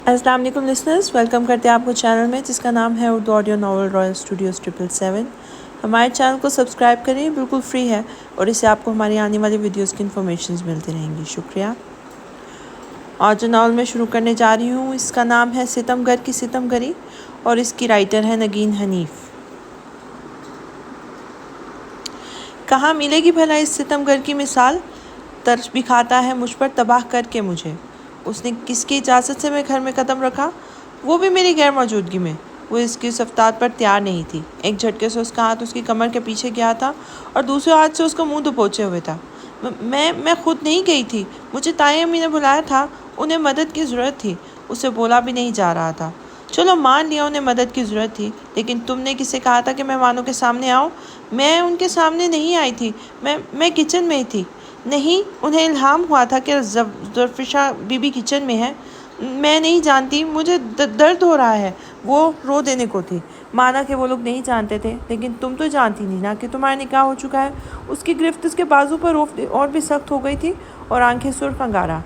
السلام علیکم listeners, welcome کرتے ہیں آپ کو چینل میں جس کا نام ہے Urdu audio novel Royal studios 777۔ ہمارے چینل کو سبسکرائب کریں، بالکل فری ہے، اور اس سے آپ کو ہماری آنے والی ویڈیوز کی انفارمیشنز ملتی رہیں گی۔ شکریہ۔ آج جو ناول میں شروع کرنے جا رہی ہوں اس کا نام ہے ستم گر کی ستم گری، اور اس کی رائٹر ہے نگین حنیف۔ کہاں ملے گی بھلا اس ستم گر کی مثال، ترس بھی کھاتا ہے مجھ پر تباہ کر کے مجھے۔ اس نے کس کی اجازت سے میں گھر میں قدم رکھا، وہ بھی میری غیر موجودگی میں۔ وہ اس کی صفتات پر تیار نہیں تھی۔ ایک جھٹکے سے اس کا ہاتھ اس کی کمر کے پیچھے گیا تھا اور دوسرے ہاتھ سے اس کا منہ دبوچے ہوئے تھا۔ میں خود نہیں گئی تھی، مجھے تائی امی نے بلایا تھا، انہیں مدد کی ضرورت تھی۔ اسے بولا بھی نہیں جا رہا تھا۔ چلو مان لیا انہیں مدد کی ضرورت تھی، لیکن تم نے کسے کہا تھا کہ مہمانوں کے سامنے آؤ؟ میں ان کے سامنے نہیں آئی تھی، میں کچن میں تھی۔ نہیں، انہیں الہام ہوا تھا کہ زرفشا بی بی کچن میں ہے۔ میں نہیں جانتی، مجھے درد ہو رہا ہے۔ وہ رو دینے کو تھی، مانا کہ وہ لوگ نہیں جانتے تھے، لیکن تم تو جانتی نہیں نا کہ تمہارا نکاح ہو چکا ہے۔ اس کی گرفت اس کے بازو پر اور بھی سخت ہو گئی تھی اور آنکھیں سرخ انگارہ۔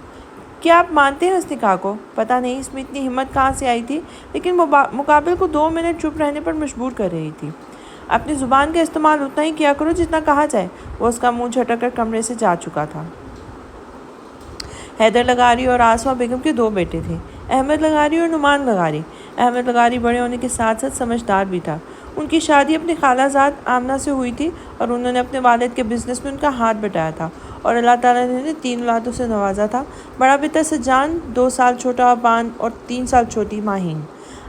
کیا آپ مانتے ہیں اس نکاح کو؟ پتہ نہیں اس میں اتنی ہمت کہاں سے آئی تھی، لیکن مقابل کو 2 منٹ چپ رہنے پر مجبور کر رہی تھی۔ اپنی زبان کا استعمال اتنا ہی کیا کرو جتنا کہا جائے۔ وہ اس کا منہ جھٹک کر کمرے سے جا چکا تھا۔ حیدر لغاری اور آسما بیگم کے 2 بیٹے تھے، احمد لغاری اور نعمان لغاری۔ احمد لغاری بڑے ہونے کے ساتھ ساتھ سمجھدار بھی تھا۔ ان کی شادی اپنی خالہ زاد آمنہ سے ہوئی تھی اور انہوں نے اپنے والد کے بزنس میں ان کا ہاتھ بٹایا تھا، اور اللہ تعالیٰ نے انہیں 3 اولادوں سے نوازا تھا۔ بڑا بیٹا سجان، 2 سال چھوٹا ابان اور 3 سال چھوٹی ماہین۔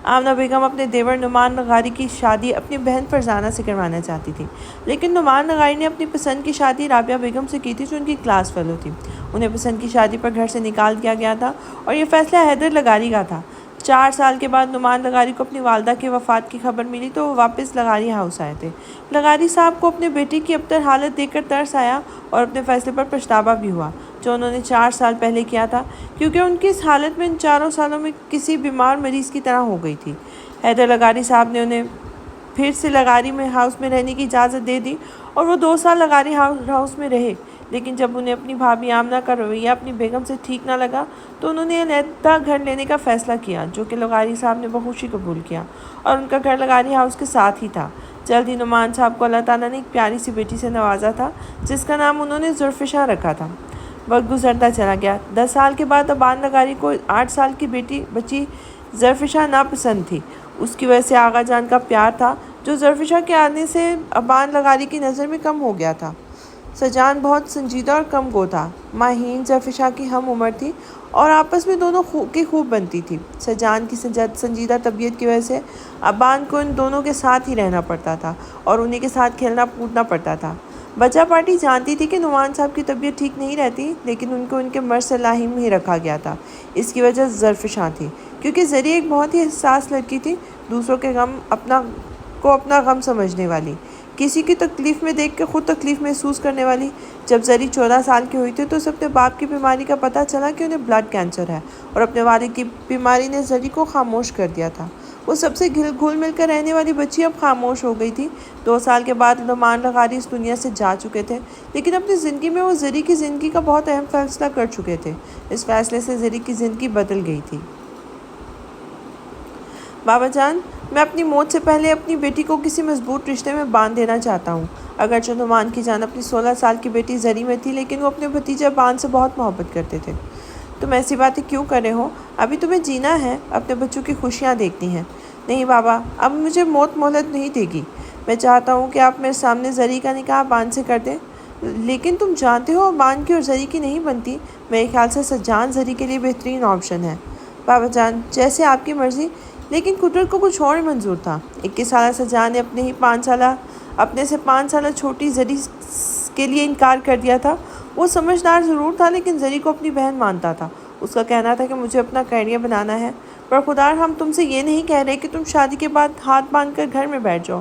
آمنہ بیگم اپنے دیور نعمان لغاری کی شادی اپنی بہن فرزانہ سے کروانا چاہتی تھی، لیکن نعمان لغاری نے اپنی پسند کی شادی رابعہ بیگم سے کی تھی جو ان کی کلاس فیلو تھی۔ انہیں پسند کی شادی پر گھر سے نکال دیا گیا تھا اور یہ فیصلہ حیدر لغاری کا تھا۔ 4 سال کے بعد نعمان لغاری کو اپنی والدہ کی وفات کی خبر ملی تو وہ واپس لغاری ہاؤس آئے تھے۔ لغاری صاحب کو اپنے بیٹے کی ابتر حالت دیکھ کر ترس آیا اور اپنے فیصلے پر پچھتاوا بھی ہوا جو انہوں نے 4 سال پہلے کیا تھا، کیونکہ ان کی اس حالت میں ان 4 سالوں میں کسی بیمار مریض کی طرح ہو گئی تھی۔ حیدر لغاری صاحب نے انہیں پھر سے لغاری میں ہاؤس میں رہنے کی اجازت دے دی اور وہ 2 سال لغاری ہاؤس میں رہے، لیکن جب انہیں اپنی بھابھی آمنہ کا رویہ اپنی بیگم سے ٹھیک نہ لگا تو انہوں نے علیحدہ گھر لینے کا فیصلہ کیا، جو کہ لغاری صاحب نے بخوشی قبول کیا، اور ان کا گھر لغاری ہاؤس کے ساتھ ہی تھا۔ جلد ہی نعمان صاحب کو اللہ تعالیٰ نے ایک پیاری سی بیٹی سے نوازا تھا جس کا نام انہوں نے زرفشا رکھا تھا۔ وقت گزرتا چلا گیا۔ 10 سال کے بعد ابان لغاری کو 8 سال کی بچی زرفشا ناپسند تھی۔ اس کی وجہ سے آغا جان کا پیار تھا جو زرفشا کے آنے سے ابان لغاری کی نظر میں کم ہو گیا تھا۔ سجان بہت سنجیدہ اور کم گو تھا۔ ماہین زرفشا کی ہم عمر تھی اور آپس میں دونوں کی خوب بنتی تھی۔ سجان کی سنجیدہ طبیعت کی وجہ سے ابان کو ان دونوں کے ساتھ ہی رہنا پڑتا تھا اور انہی کے ساتھ کھیلنا کودنا پڑتا تھا۔ بچہ پارٹی جانتی تھی کہ نعمان صاحب کی طبیعت ٹھیک نہیں رہتی، لیکن ان کو ان کے مرض سے لاحم ہی رکھا گیا تھا۔ اس کی وجہ زرفشا تھی، کیونکہ زری ایک بہت ہی حساس لڑکی تھی، دوسروں کے غم اپنا غم سمجھنے والی، کسی کی تکلیف میں دیکھ کے خود تکلیف محسوس کرنے والی۔ جب زری 14 سال کی ہوئی تھی تو اسے اپنے باپ کی بیماری کا پتہ چلا کہ انہیں بلڈ کینسر ہے، اور اپنے والد کی بیماری نے زری کو خاموش کر دیا تھا۔ وہ سب سے گھل مل کر رہنے والی بچی اب خاموش ہو گئی تھی۔ 2 سال کے بعد نعمان لغاری اس دنیا سے جا چکے تھے، لیکن اپنی زندگی میں وہ زری کی زندگی کا بہت اہم فیصلہ کر چکے تھے۔ اس فیصلے سے زری کی زندگی بدل گئی تھی۔ بابا جان، میں اپنی موت سے پہلے اپنی بیٹی کو کسی مضبوط رشتے میں باندھ دینا چاہتا ہوں۔ اگرچہ نعمان کی جان اپنی 16 سال کی بیٹی زری میں تھی، لیکن وہ اپنے بھتیجے ابان سے بہت محبت کرتے تھے۔ تم ایسی باتیں کیوں کر رہے ہو؟ ابھی تمہیں جینا ہے، اپنے بچوں کی خوشیاں دیکھتی ہیں۔ نہیں بابا، اب مجھے موت مہلت نہیں دے گی۔ میں چاہتا ہوں کہ آپ میرے سامنے زری کا نکاح ابان سے کر دیں، لیکن تم جانتے ہو ابان کی اور زری کی نہیں بنتی۔ میرے خیال سے سجان زری کے لیے بہترین آپشن ہے۔ بابا جان، جیسے آپ کی مرضی، لیکن قدرت کو کچھ اور منظور تھا۔ 21 سالہ سجان نے اپنے سے 5 سالہ چھوٹی زری کے لیے انکار کر دیا تھا۔ وہ سمجھدار ضرور تھا، لیکن زری کو اپنی بہن مانتا تھا۔ اس کا کہنا تھا کہ مجھے اپنا کیریئر بنانا ہے۔ برخودار، ہم تم سے یہ نہیں کہہ رہے کہ تم شادی کے بعد ہاتھ باندھ کر گھر میں بیٹھ جاؤ۔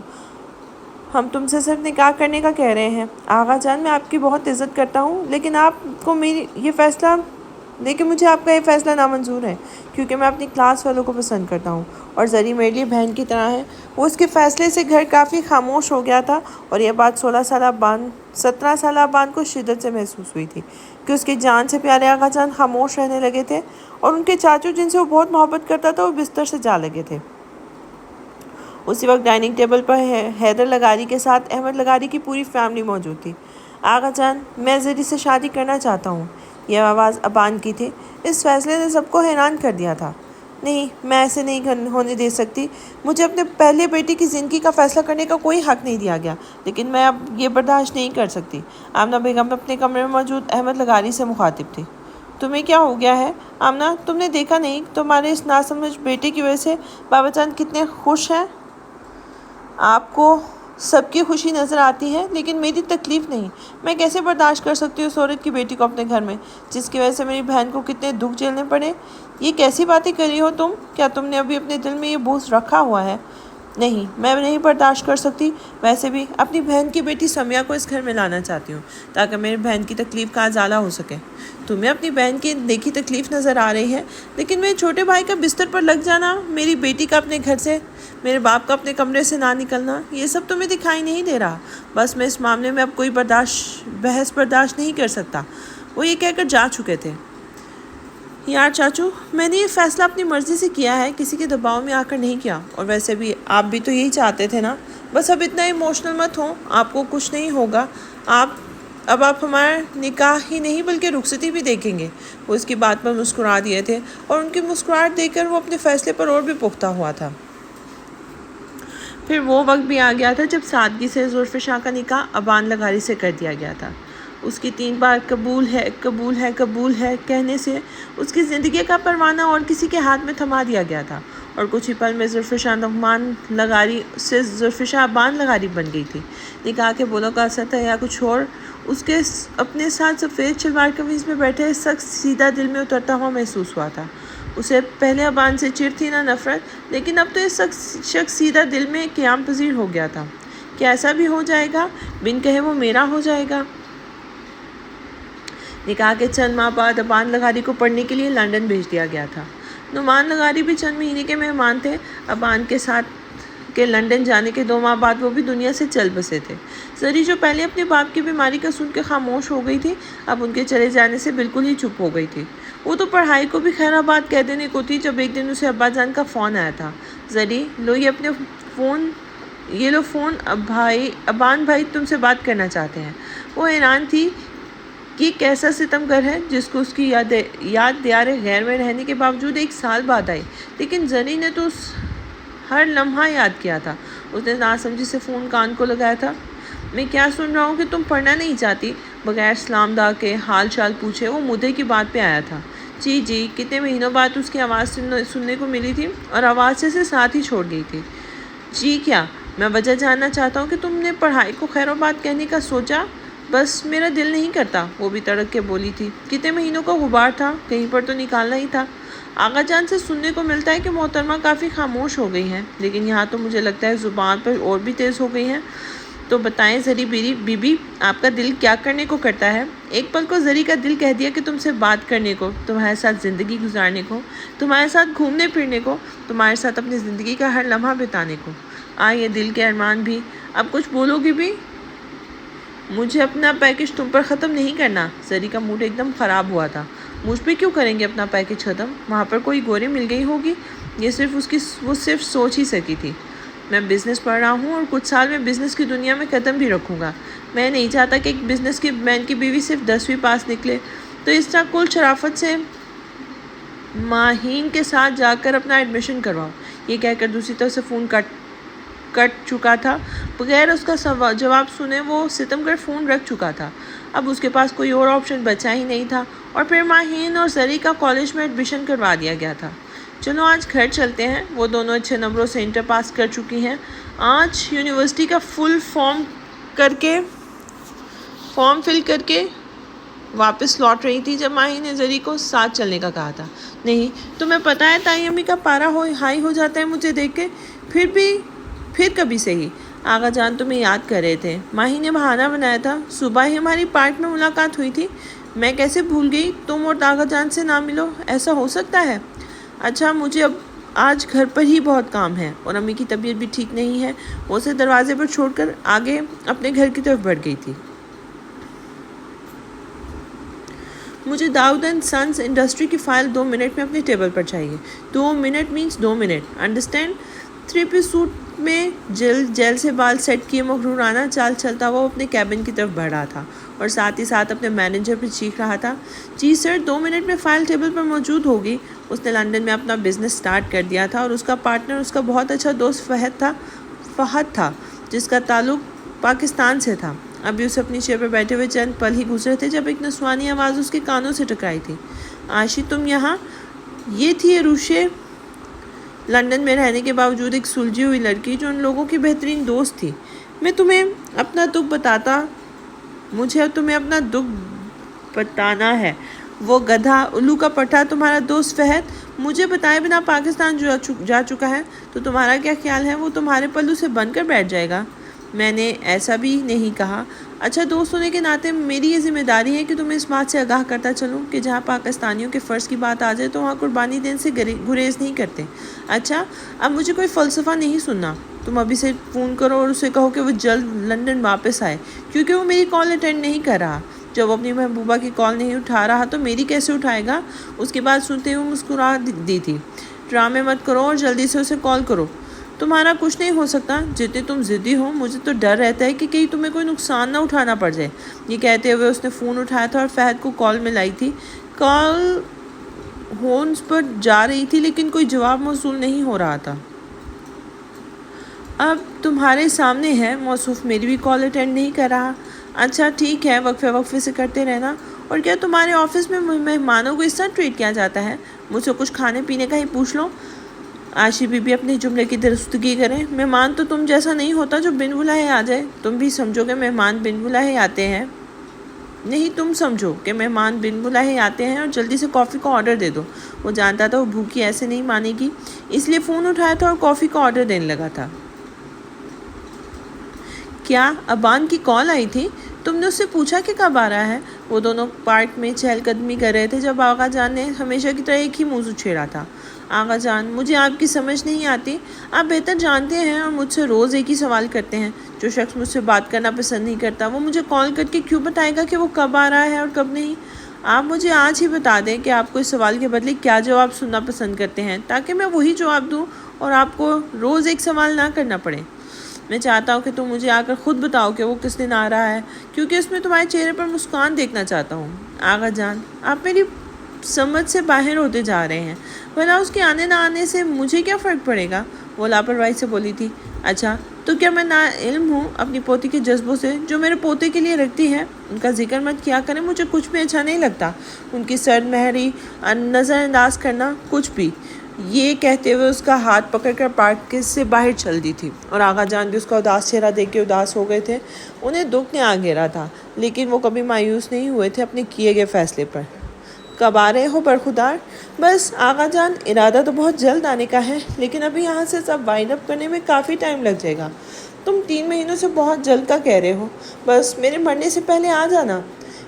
ہم تم سے صرف نکاح کرنے کا کہہ رہے ہیں۔ آغا جان، میں آپ کی بہت عزت کرتا ہوں، لیکن مجھے آپ کا یہ فیصلہ نامنظور ہے، کیونکہ میں اپنی کلاس فیلو کو پسند کرتا ہوں اور زری میرے لیے بہن کی طرح ہے۔ وہ اس کے فیصلے سے گھر کافی خاموش ہو گیا تھا، اور یہ بات 17 سالہ ابان کو شدت سے محسوس ہوئی تھی۔ کہ اس کے جان سے پیارے آغا جان خاموش رہنے لگے تھے اور ان کے چاچو جن سے وہ بہت محبت کرتا تھا وہ بستر سے جا لگے تھے۔ اسی وقت ڈائننگ ٹیبل پر حیدر لغاری کے ساتھ احمد لغاری کی پوری فیملی موجود تھی۔ آغا جان، میں زری سے شادی کرنا چاہتا ہوں، یہ آواز ابان کی تھی۔ اس فیصلے نے سب کو حیران کر دیا تھا۔ نہیں، میں ایسے نہیں ہونے دے سکتی۔ مجھے اپنے پہلے بیٹے کی زندگی کا فیصلہ کرنے کا کوئی حق نہیں دیا گیا، لیکن میں اب یہ برداشت نہیں کر سکتی۔ آمنہ بیگم اپنے کمرے میں موجود احمد لغاری سے مخاطب تھی۔ تمہیں کیا ہو گیا ہے آمنہ؟ تم نے دیکھا نہیں تمہارے اس ناسمجھ بیٹے کی وجہ سے بابا جان کتنے خوش ہیں؟ آپ کو سب کی خوشی نظر آتی ہے لیکن میری تکلیف نہیں۔ میں کیسے برداشت کر سکتی ہوں اس عورت کی بیٹی کو اپنے گھر میں، جس کی وجہ سے میری بہن کو کتنے دکھ جھیلنے پڑے؟ یہ کیسی باتیں کر رہی ہو تم؟ کیا تم نے ابھی اپنے دل میں یہ بوجھ رکھا ہوا ہے؟ نہیں، میں نہیں برداشت کر سکتی۔ ویسے بھی اپنی بہن کی بیٹی سمیہ کو اس گھر میں لانا چاہتی ہوں تاکہ میری بہن کی تکلیف کا ازالہ ہو سکے۔ تمہیں اپنی بہن کی دیکھی تکلیف نظر آ رہی ہے، لیکن میرے چھوٹے بھائی کا بستر پر لگ جانا، میری بیٹی کا اپنے گھر سے، میرے باپ کا اپنے کمرے سے نہ نکلنا، یہ سب تمہیں دکھائی نہیں دے رہا؟ بس میں اس معاملے میں اب کوئی بحث برداشت نہیں کر سکتا۔ وہ یہ کہہ کر جا چکے تھے۔ یار چاچو، میں نے یہ فیصلہ اپنی مرضی سے کیا ہے، کسی کے دباؤ میں آ کر نہیں کیا، اور ویسے بھی آپ بھی تو یہی چاہتے تھے نا۔ بس اب اتنا ایموشنل مت ہوں، آپ کو کچھ نہیں ہوگا۔ اب آپ ہمارا نکاح ہی نہیں بلکہ رخصتی بھی دیکھیں گے۔ وہ اس کی بات پر مسکرا دیے تھے اور ان کی مسکراہٹ دیکھ کر وہ اپنے فیصلے پر اور بھی پختہ ہوا تھا۔ پھر وہ وقت بھی آ گیا تھا جب سادگی سے زلفی شاہ کا نکاح ابان لغاری سے کر دیا گیا تھا۔ اس کی 3 بار قبول ہے قبول ہے قبول ہے کہنے سے اس کی زندگی کا پروانہ اور کسی کے ہاتھ میں تھما دیا گیا تھا، اور کچھ ہی پل میں زلفی شاہ ابان لغاری سے زلفی شاہ ابان لغاری بن گئی تھی۔ نکاح کے بولوں کا اثر تھا یا کچھ اور، اس کے اپنے ساتھ سفید شلوار قمیض میں بیٹھے شخص سیدھا دل میں اترتا ہوا محسوس ہوا تھا۔ اسے پہلے ابان سے چڑ تھی نہ نفرت، لیکن اب تو یہ شخص سیدھا دل میں قیام پذیر ہو گیا تھا۔ کیا ایسا بھی ہو جائے گا؟ بن کہے وہ میرا ہو جائے گا۔ نکاح کے چند ماہ بعد ابان لغاری کو پڑھنے کے لیے لندن بھیج دیا گیا تھا۔ نعمان لغاری بھی چند مہینے کے مہمان تھے۔ ابان کے ساتھ کے لندن جانے کے 2 ماہ بعد وہ بھی دنیا سے چل بسے تھے۔ زری جو پہلے اپنے باپ کی بیماری کا سن کے خاموش ہو گئی تھی، اب ان کے چلے جانے سے بالکل ہی چپ ہو گئی تھی۔ وہ تو پڑھائی کو بھی خیر آباد کہہ دینے کو تھی جب ایک دن اسے ابا جان کا فون آیا تھا۔ زری، لو یہ لو فون، ابان بھائی تم سے بات کرنا چاہتے ہیں۔ وہ حیران تھی کہ کیسا ستم گر ہے جس کو اس کی یاد دیار غیر میں رہنے کے باوجود 1 سال بعد آئی، لیکن زری نے تو ہر لمحہ یاد کیا تھا۔ اس نے ناسمجھی سے فون کان کو لگایا تھا۔ میں کیا سن رہا ہوں کہ تم پڑھنا نہیں چاہتی؟ بغیر سلام دا کے حال چال پوچھے وہ مدعے کی بات پہ آیا تھا۔ جی، کتنے مہینوں بعد اس کی آواز سننے کو ملی تھی اور آواز سے ساتھ ہی چھوڑ گئی تھی۔ جی کیا؟ میں وجہ جاننا چاہتا ہوں کہ تم نے پڑھائی کو خیر و بات کہنے کا سوچا۔ بس میرا دل نہیں کرتا، وہ بھی تڑک کے بولی تھی۔ کتنے مہینوں کا غبار تھا، کہیں پر تو نکالنا ہی تھا۔ آغا جان سے سننے کو ملتا ہے کہ محترمہ کافی خاموش ہو گئی ہیں، لیکن یہاں تو مجھے لگتا ہے زبان پر اور بھی تیز ہو گئی ہیں۔ تو بتائیں زری بی بی، آپ کا دل کیا کرنے کو کرتا ہے؟ ایک پل کو زری کا دل کہہ دیا کہ تم سے بات کرنے کو، تمہارے ساتھ زندگی گزارنے کو، تمہارے ساتھ گھومنے پھرنے کو، تمہارے ساتھ اپنی زندگی کا ہر لمحہ بتانے کو۔ یہ دل کے ارمان بھی، اب کچھ بولو گی بھی؟ مجھے اپنا پیکج تم پر ختم نہیں کرنا۔ زری کا موڈ ایک دم خراب ہوا تھا۔ مجھ پہ کیوں کریں گے اپنا پیکج ختم؟ وہاں پر کوئی گوری مل گئی ہوگی، وہ صرف سوچ ہی سکی تھی۔ میں بزنس پڑھ رہا ہوں اور کچھ سال میں بزنس کی دنیا میں قدم بھی رکھوں گا۔ میں نہیں چاہتا کہ ایک بزنس مین کی بیوی صرف 10ویں پاس نکلے تو اس طرح کل شرافت سے ماہین کے ساتھ جا کر اپنا ایڈمیشن کرواؤ۔ یہ کہہ کر دوسری طرف سے فون کٹ چکا تھا۔ بغیر اس کا جواب سنے وہ ستم گر فون رکھ چکا تھا۔ اب اس کے پاس کوئی اور آپشن بچا ہی نہیں تھا، اور پھر ماہین اور زری کا کالج میں ایڈمیشن کروا دیا گیا تھا۔ چلو آج گھر چلتے ہیں، وہ دونوں اچھے نمبروں سے انٹر پاس کر چکی ہیں۔ آج یونیورسٹی کا فارم فل کر کے واپس لوٹ رہی تھی جب ماہی نے زری کو ساتھ چلنے کا کہا تھا۔ نہیں، تمہیں پتہ ہے تائی امی کا پارا ہائی ہو جاتا ہے مجھے دیکھ کے۔ پھر کبھی سے ہی آغا جان تمہیں یاد کر رہے تھے، ماہی نے بہانہ بنایا تھا۔ صبح ہی ہماری پارک میں ملاقات ہوئی تھی، میں کیسے بھول گئی؟ تم اور آغا جان سے نہ ملو، ایسا ہو سکتا ہے؟ اچھا، مجھے اب آج گھر پر ہی بہت کام ہے اور امی کی طبیعت بھی ٹھیک نہیں ہے۔ وہ اسے دروازے پر چھوڑ کر آگے اپنے گھر کی طرف بڑھ گئی تھی۔ مجھے داؤد اینڈ سنس انڈسٹری کی فائل 2 منٹ میں اپنے ٹیبل پر چاہیے. 2 minute minus 2 minute, understand. 3 piece suit میں جیل سے بال سیٹ کیے مغرورانہ چال چلتا ہوا وہ اپنے کیبن کی طرف بڑھ رہا تھا اور ساتھ ہی ساتھ اپنے مینیجر پہ چیخ رہا تھا. جی سر, 2 منٹ میں فائل ٹیبل پر موجود ہوگی. اس نے لندن میں اپنا بزنس سٹارٹ کر دیا تھا اور اس کا پارٹنر اس کا بہت اچھا دوست فہد تھا جس کا تعلق پاکستان سے تھا. ابھی اسے اپنی چیئر پر بیٹھے ہوئے چند پل ہی گزرے تھے جب ایک نسوانی آواز اس کے کانوں سے ٹکرائی تھی. عاشی, تم یہاں؟ یہ تھی روشے, لندن میں رہنے کے باوجود ایک سلجھی ہوئی لڑکی جو ان لوگوں کی بہترین دوست تھی. مجھے تمہیں اپنا دکھ بتانا ہے. وہ گدھا الو کا پٹھا تمہارا دوست فہد مجھے بتائے بنا پاکستان جا چکا ہے تو تمہارا کیا خیال ہے وہ تمہارے پلو سے بن کر بیٹھ جائے گا؟ میں نے ایسا بھی نہیں کہا. اچھا دوست ہونے کے ناطے میری یہ ذمہ داری ہے کہ تمہیں اس بات سے آگاہ کرتا چلوں کہ جہاں پاکستانیوں کے فرض کی بات آ جائے تو وہاں قربانی دینے سے گریز نہیں کرتے. اچھا اب مجھے کوئی فلسفہ نہیں سننا. تم ابھی سے فون کرو اور اسے کہو کہ وہ جلد لندن واپس آئے, کیونکہ وہ میری کال اٹینڈ نہیں کر رہا. جب وہ اپنی محبوبہ کی کال نہیں اٹھا رہا تو میری کیسے اٹھائے گا؟ اس کی بات سنتے ہوئے مسکرا دی تھی. ڈرامے مت کرو اور جلدی سے اسے کال کرو. تمہارا کچھ نہیں ہو سکتا. جتنے تم ضدی ہو مجھے تو ڈر رہتا ہے کہ کہیں تمہیں کوئی نقصان نہ اٹھانا پڑ جائے. یہ کہتے ہوئے اس نے فون اٹھایا تھا اور فہد کو کال میں لائی تھی. کال ہونس پر جا رہی تھی لیکن کوئی جواب موصول نہیں ہو رہا تھا. اب تمہارے سامنے ہے, موصوف میری بھی کال اٹینڈ نہیں کر رہا. اچھا ٹھیک ہے, وقفے سے کرتے رہنا. اور کیا تمہارے آفس میں مہمانوں کو اس طرح ٹریٹ کیا جاتا ہے؟ مجھ سے کچھ کھانے پینے کا ہی پوچھ لو. عاشی بی بی اپنے جملے کی درستگی کریں. مہمان تو تم جیسا نہیں ہوتا جو بن بلائے آ جائے. تم بھی سمجھو کہ مہمان بن بلائے آتے ہیں. نہیں, تم سمجھو کہ مہمان بن بلائے آتے ہیں اور جلدی سے کافی کا آرڈر دے دو. وہ جانتا تھا وہ بھوکی ایسے نہیں مانے گی, اس لیے فون اٹھایا تھا اور کافی کا آرڈر دینے لگا تھا. کیا ابان کی کال آئی تھی؟ تم نے اس سے پوچھا کہ کب آ رہا ہے؟ وہ دونوں پارک میں چہل قدمی کر رہے تھے جب آغا جان نے ہمیشہ کی طرح ایک ہی موضوع چھیڑا تھا. آغا جان, مجھے آپ کی سمجھ نہیں آتی. آپ بہتر جانتے ہیں اور مجھ سے روز ایک ہی سوال کرتے ہیں. جو شخص مجھ سے بات کرنا پسند نہیں کرتا وہ مجھے کال کر کے کیوں بتائے گا کہ وہ کب آ رہا ہے اور کب نہیں؟ آپ مجھے آج ہی بتا دیں کہ آپ کو اس سوال کے بدلے کیا جواب سننا پسند کرتے ہیں تاکہ میں وہی جواب دوں اور آپ کو روز ایک سوال نہ کرنا پڑے. میں چاہتا ہوں کہ تم مجھے آ کر خود بتاؤ کہ وہ کس دن آ رہا ہے, کیونکہ اس میں تمہارے چہرے پر مسکان دیکھنا چاہتا ہوں. آغا جان, آپ میری سمجھ سے باہر ہوتے جا رہے ہیں. بھلا اس کے آنے نہ آنے سے مجھے کیا فرق پڑے گا؟ وہ لاپرواہی سے بولی تھی. اچھا تو کیا میں نا علم ہوں اپنی پوتی کے جذبوں سے جو میرے پوتے کے لیے رکھتی ہے؟ ان کا ذکر مت کیا کریں, مجھے کچھ بھی اچھا نہیں لگتا. ان کی سرد مہری نظر انداز کرنا کچھ بھی. یہ کہتے ہوئے اس کا ہاتھ پکڑ کر پارک سے باہر چل دی تھی اور آغا جان بھی اس کا اداس چہرہ دیکھ کے اداس ہو گئے تھے. انہیں دکھ نے آ گھیرا تھا لیکن وہ کبھی مایوس نہیں ہوئے تھے اپنے کیے گئے فیصلے پر. کب آ رہے ہو برخودار؟ بس آغا جان, ارادہ تو بہت جلد آنے کا ہے لیکن ابھی یہاں سے سب وائنڈ اپ کرنے میں کافی ٹائم لگ جائے گا. تم 3 مہینوں سے بہت جلد کا کہہ رہے ہو. بس میرے مرنے سے پہلے آ جانا.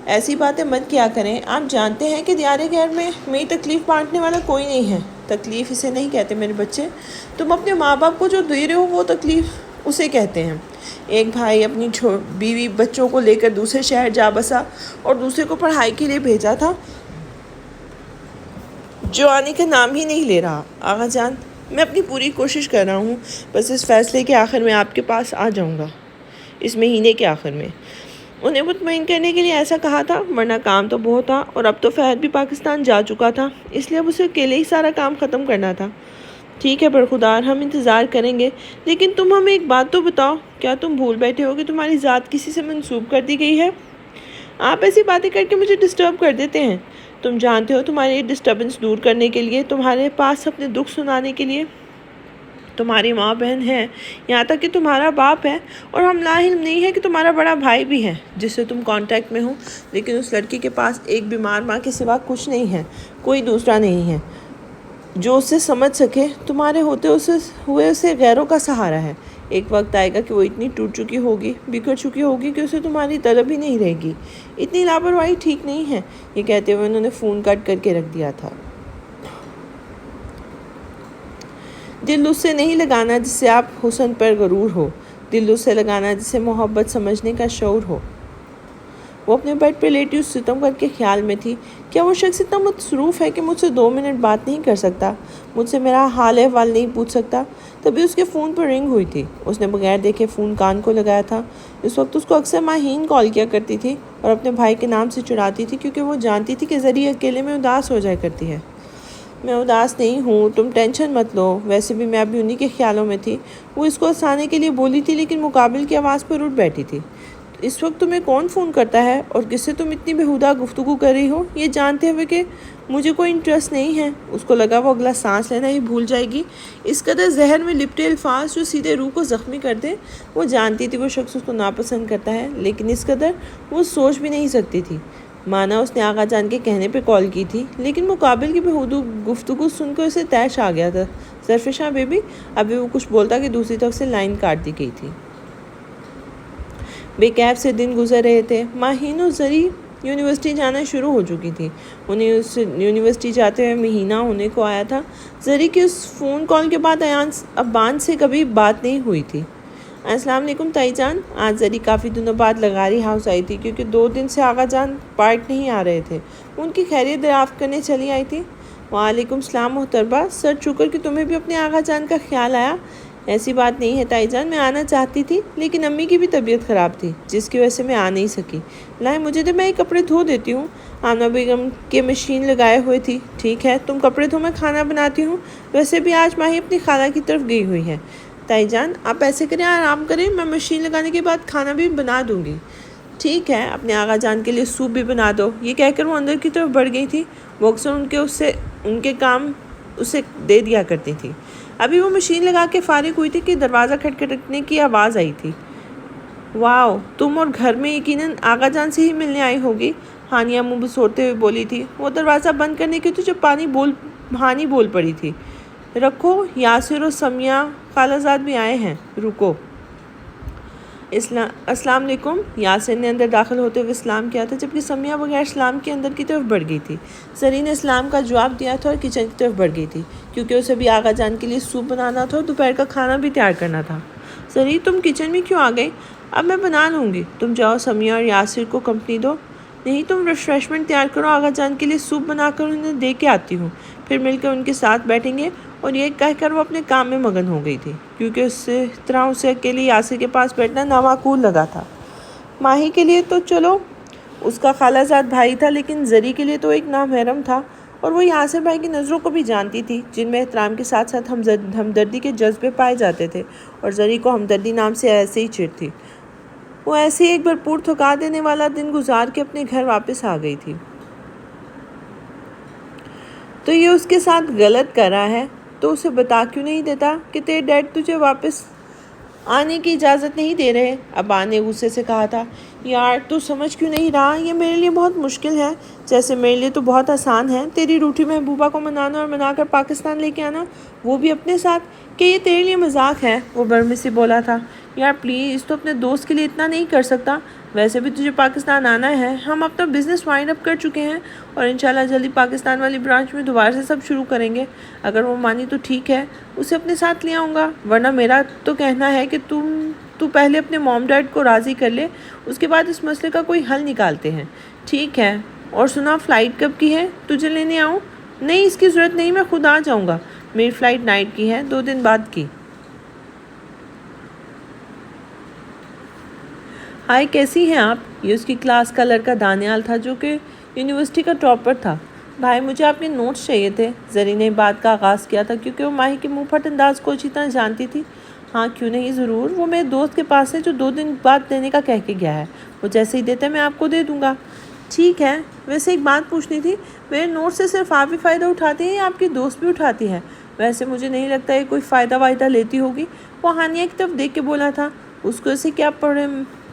ایسی باتیں مت کیا کریں. آپ جانتے ہیں کہ دیار غیر میں میری تکلیف بانٹنے والا کوئی نہیں ہے. تکلیف اسے نہیں کہتے میرے بچے. تم اپنے ماں باپ کو جو دے رہے ہو وہ تکلیف اسے کہتے ہیں. ایک بھائی اپنی بیوی بچوں کو لے کر دوسرے شہر جا بسا اور دوسرے کو پڑھائی کے لیے بھیجا تھا جو آنے کا نام ہی نہیں لے رہا. آغا جان, میں اپنی پوری کوشش کر رہا ہوں. بس اس فیصلے کے آخر میں آپ کے پاس آ جاؤں گا, اس مہینے کے آخر میں. انہیں مطمئن کرنے کے لیے ایسا کہا تھا ورنہ کام تو بہت تھا اور اب تو فہد بھی پاکستان جا چکا تھا, اس لیے اب اسے اکیلے ہی سارا کام ختم کرنا تھا. ٹھیک ہے برخودار, ہم انتظار کریں گے, لیکن تم ہمیں ایک بات تو بتاؤ, کیا تم بھول بیٹھے ہو کہ تمہاری ذات کسی سے منسوب کر دی گئی ہے؟ آپ ایسی باتیں کر کے مجھے ڈسٹرب کر دیتے ہیں. تم جانتے ہو تمہاری ڈسٹربنس دور کرنے کے لیے, تمہارے پاس اپنے دکھ سنانے کے لیے تمہاری ماں بہن ہے, یہاں تک کہ تمہارا باپ ہے, اور ہم لاحلم نہیں ہے کہ تمہارا بڑا بھائی بھی ہے جس سے تم کانٹیکٹ میں ہو. لیکن اس لڑکی کے پاس ایک بیمار ماں کے سوا کچھ نہیں ہے, کوئی دوسرا نہیں ہے جو اسے سمجھ سکے. تمہارے ہوتے ہوئے اسے غیروں کا سہارا ہے. ایک وقت آئے گا کہ وہ اتنی ٹوٹ چکی ہوگی, بکھر چکی ہوگی کہ اسے تمہاری طلب ہی نہیں رہے گی. اتنی لاپرواہی ٹھیک نہیں ہے. یہ کہتے ہوئے انہوں نے فون کٹ کر کے رکھ دیا تھا. دل اس سے نہیں لگانا جس سے آپ حسن پر غرور ہو, دل اس سے لگانا جسے محبت سمجھنے کا شعور ہو. وہ اپنے بیڈ پہ لیٹی اس ستم کر کے خیال میں تھی، کیا وہ شخص اتنا مصروف ہے کہ مجھ سے 2 منٹ بات نہیں کر سکتا، مجھ سے میرا حال احوال نہیں پوچھ سکتا؟ تبھی اس کے فون پر رنگ ہوئی تھی۔ اس نے بغیر دیکھے فون کان کو لگایا تھا۔ اس وقت اس کو اکثر ماہین کال کیا کرتی تھی اور اپنے بھائی کے نام سے چڑھاتی تھی، کیونکہ وہ جانتی تھی کہ ذریعہ اکیلے میں اداس ہو جایا کرتی ہے۔ میں اداس نہیں ہوں، تم ٹینشن مت لو، ویسے بھی میں ابھی انہی کے خیالوں میں تھی۔ وہ اس کو ہنسانے کے لیے بولی تھی، لیکن مقابل کی آواز پر اٹھ بیٹھی تھی۔ اس وقت تمہیں کون فون کرتا ہے اور کس سے تم اتنی بیہودہ گفتگو کر رہی ہو، یہ جانتے ہوئے کہ مجھے کوئی انٹرسٹ نہیں ہے؟ اس کو لگا وہ اگلا سانس لینا ہی بھول جائے گی۔ اس قدر ذہن میں لپٹے الفاظ جو سیدھے روح کو زخمی کر دیں۔ وہ جانتی تھی وہ شخص اس کو ناپسند کرتا ہے، لیکن اس قدر وہ سوچ بھی نہیں سکتی تھی۔ مانا اس نے آغا جان کے کہنے پہ کال کی تھی، لیکن مقابل کی بیہودہ گفتگو سن کر اسے طیش آ گیا تھا۔ ظرفشاں بیبی، ابھی وہ کچھ بولتا کہ دوسری طرف سے لائن کاٹ دی گئی تھی۔ بے کیف سے دن گزر رہے تھے۔ ماہین و زری یونیورسٹی جانا شروع ہو چکی تھی۔ انہیں اس یونیورسٹی جاتے ہوئے مہینہ ہونے کو آیا تھا۔ زری کی اس فون کال کے بعد ابان سے کبھی بات نہیں ہوئی تھی۔ السلام علیکم تائی جان۔ آج زری کافی دنوں بعد لغاری ہاؤس آئی تھی، کیونکہ 2 دن سے آغا جان پارک نہیں آ رہے تھے۔ وہ ان کی خیریت دریافت کرنے چلی آئی تھی۔ وعلیکم السلام محترمہ، سر شکر کہ تمہیں بھی اپنے آغا جان کا خیال آیا۔ ایسی بات نہیں ہے تائی جان، میں آنا چاہتی تھی، لیکن امی کی بھی طبیعت خراب تھی، جس کی وجہ سے میں آ نہیں سکی۔ لائیں مجھے دے، میں یہ کپڑے دھو دیتی ہوں۔ آمنہ بیگم کے مشین لگائے ہوئے تھی۔ ٹھیک ہے، تم کپڑے دھو، میں کھانا بناتی ہوں۔ ویسے بھی آج ماہی اپنی خالہ کی طرف گئی ہوئی ہے۔ تائی جان آپ ایسے کریں، آرام کریں، میں مشین لگانے کے بعد کھانا بھی بنا دوں گی۔ ٹھیک ہے، اپنے آغا جان کے لیے سوپ بھی بنا دو۔ یہ کہہ کر وہ اندر کی طرف بڑھ گئی تھی۔ وہ اکثر ان کے کام اسے دے دیا کرتی تھی۔ ابھی وہ مشین لگا کے فارغ ہوئی تھی کہ دروازہ کھٹکھٹکنے کی آواز آئی تھی۔ واو، تم اور گھر میں یقیناً آغا جان سے ہی ملنے آئی ہوگی، ہانیہ منہ بسوڑتے ہوئے بولی تھی۔ وہ دروازہ بند کرنے کی تجھے بھانی بول پڑی تھی۔ رکھو، یاسر اور سمیہ خالہ زاد بھی آئے ہیں، رکو۔ السلام علیکم۔ یاسر نے اندر داخل ہوتے ہوئے سلام کیا تھا، جبکہ سمیہ بغیر سلام کے اندر کی طرف بڑھ گئی تھی۔ زری نے سلام کا جواب دیا تھا اور کچن کی طرف بڑھ گئی تھی، کیونکہ اسے بھی آغا جان کے لیے سوپ بنانا تھا اور دوپہر کا کھانا بھی تیار کرنا تھا۔ زری، تم کچن میں کیوں آ گئی؟ اب میں بنا لوں گی، تم جاؤ سمیہ اور یاسر کو کمپنی دو۔ نہیں، تم ریفریشمنٹ تیار کرو، آغا جان کے لیے سوپ بنا کر انہیں دے کے آتی ہوں، پھر مل کر ان کے ساتھ بیٹھیں گے۔ اور یہ کہہ کر وہ اپنے کام میں مگن ہو گئی تھی، کیونکہ اسے اکیلے یاسر کے پاس بیٹھنا نامعقول لگا تھا۔ ماہی کے لیے تو چلو اس کا خالہ زاد بھائی تھا، لیکن زری کے لیے تو ایک نامحرم تھا، اور وہ یاسر بھائی کی نظروں کو بھی جانتی تھی، جن میں احترام کے ساتھ ساتھ ہمدردی کے جذبے پائے جاتے تھے، اور زری کو ہمدردی نام سے ایسے ہی چڑ تھی۔ وہ ایسے ہی ایک بھرپور تھکا دینے والا دن گزار کے اپنے گھر واپس آ گئی تھی۔ تو یہ اس کے ساتھ غلط کر رہا ہے، تو اسے بتا کیوں نہیں دیتا کہ تیرے ڈیڈ تجھے واپس آنے کی اجازت نہیں دے رہے؟ ابا نے غصے سے کہا تھا۔ یار تو سمجھ کیوں نہیں رہا؟ یہ میرے لیے بہت مشکل ہے، جیسے میرے لیے تو بہت آسان ہے تیری روٹھی محبوبہ کو منانا اور منا کر پاکستان لے کے آنا، وہ بھی اپنے ساتھ۔ کہ یہ تیرے لیے مذاق ہے؟ وہ برمی سے بولا تھا۔ یار پلیز، تو اپنے دوست کے لیے اتنا نہیں کر سکتا؟ ویسے بھی تجھے پاکستان آنا ہے، ہم اپنا بزنس وائنڈ اپ کر چکے ہیں، اور انشاءاللہ جلدی پاکستان والی برانچ میں دوبارہ سے سب شروع کریں گے۔ اگر وہ مانی تو ٹھیک ہے، اسے اپنے ساتھ لے آؤں گا، ورنہ میرا تو کہنا ہے کہ تو پہلے اپنے موم ڈیڈ کو راضی کر لے، اس کے بعد اس مسئلے کا کوئی حل نکالتے ہیں۔ ٹھیک ہے، اور سنا فلائٹ کب کی ہے؟ تجھے لینے آؤں؟ نہیں، اس کی ضرورت نہیں، میں خود آ جاؤں گا، میری فلائٹ نائٹ کی ہے، 2 دن بعد کی۔ ہائے، کیسی ہیں آپ؟ یہ اس کی کلاس کا لڑکا دانیال تھا، جو کہ یونیورسٹی کا ٹاپر تھا۔ بھائی، مجھے آپ کے نوٹس چاہیے تھے۔ زری نے بات کا آغاز کیا تھا، کیونکہ وہ ماہی کے منہ پھٹ انداز کو اچھی طرح جانتی تھی۔ ہاں کیوں نہیں، ضرور، وہ میرے دوست کے پاس ہے جو 2 دن بعد دینے کا کہہ کے گیا ہے، وہ جیسے ہی دیتا ہے میں آپ کو دے دوں گا۔ ٹھیک ہے، ویسے ایک بات پوچھنی تھی، میرے نوٹ سے صرف آپ ہی فائدہ اٹھاتے ہیں یا آپ کی دوست بھی اٹھاتی ہے؟ ویسے مجھے نہیں لگتا یہ کوئی فائدہ وائدہ لیتی ہوگی، وہ ہانیہ کی طرف دیکھ کے بولا تھا۔ اس کو اسے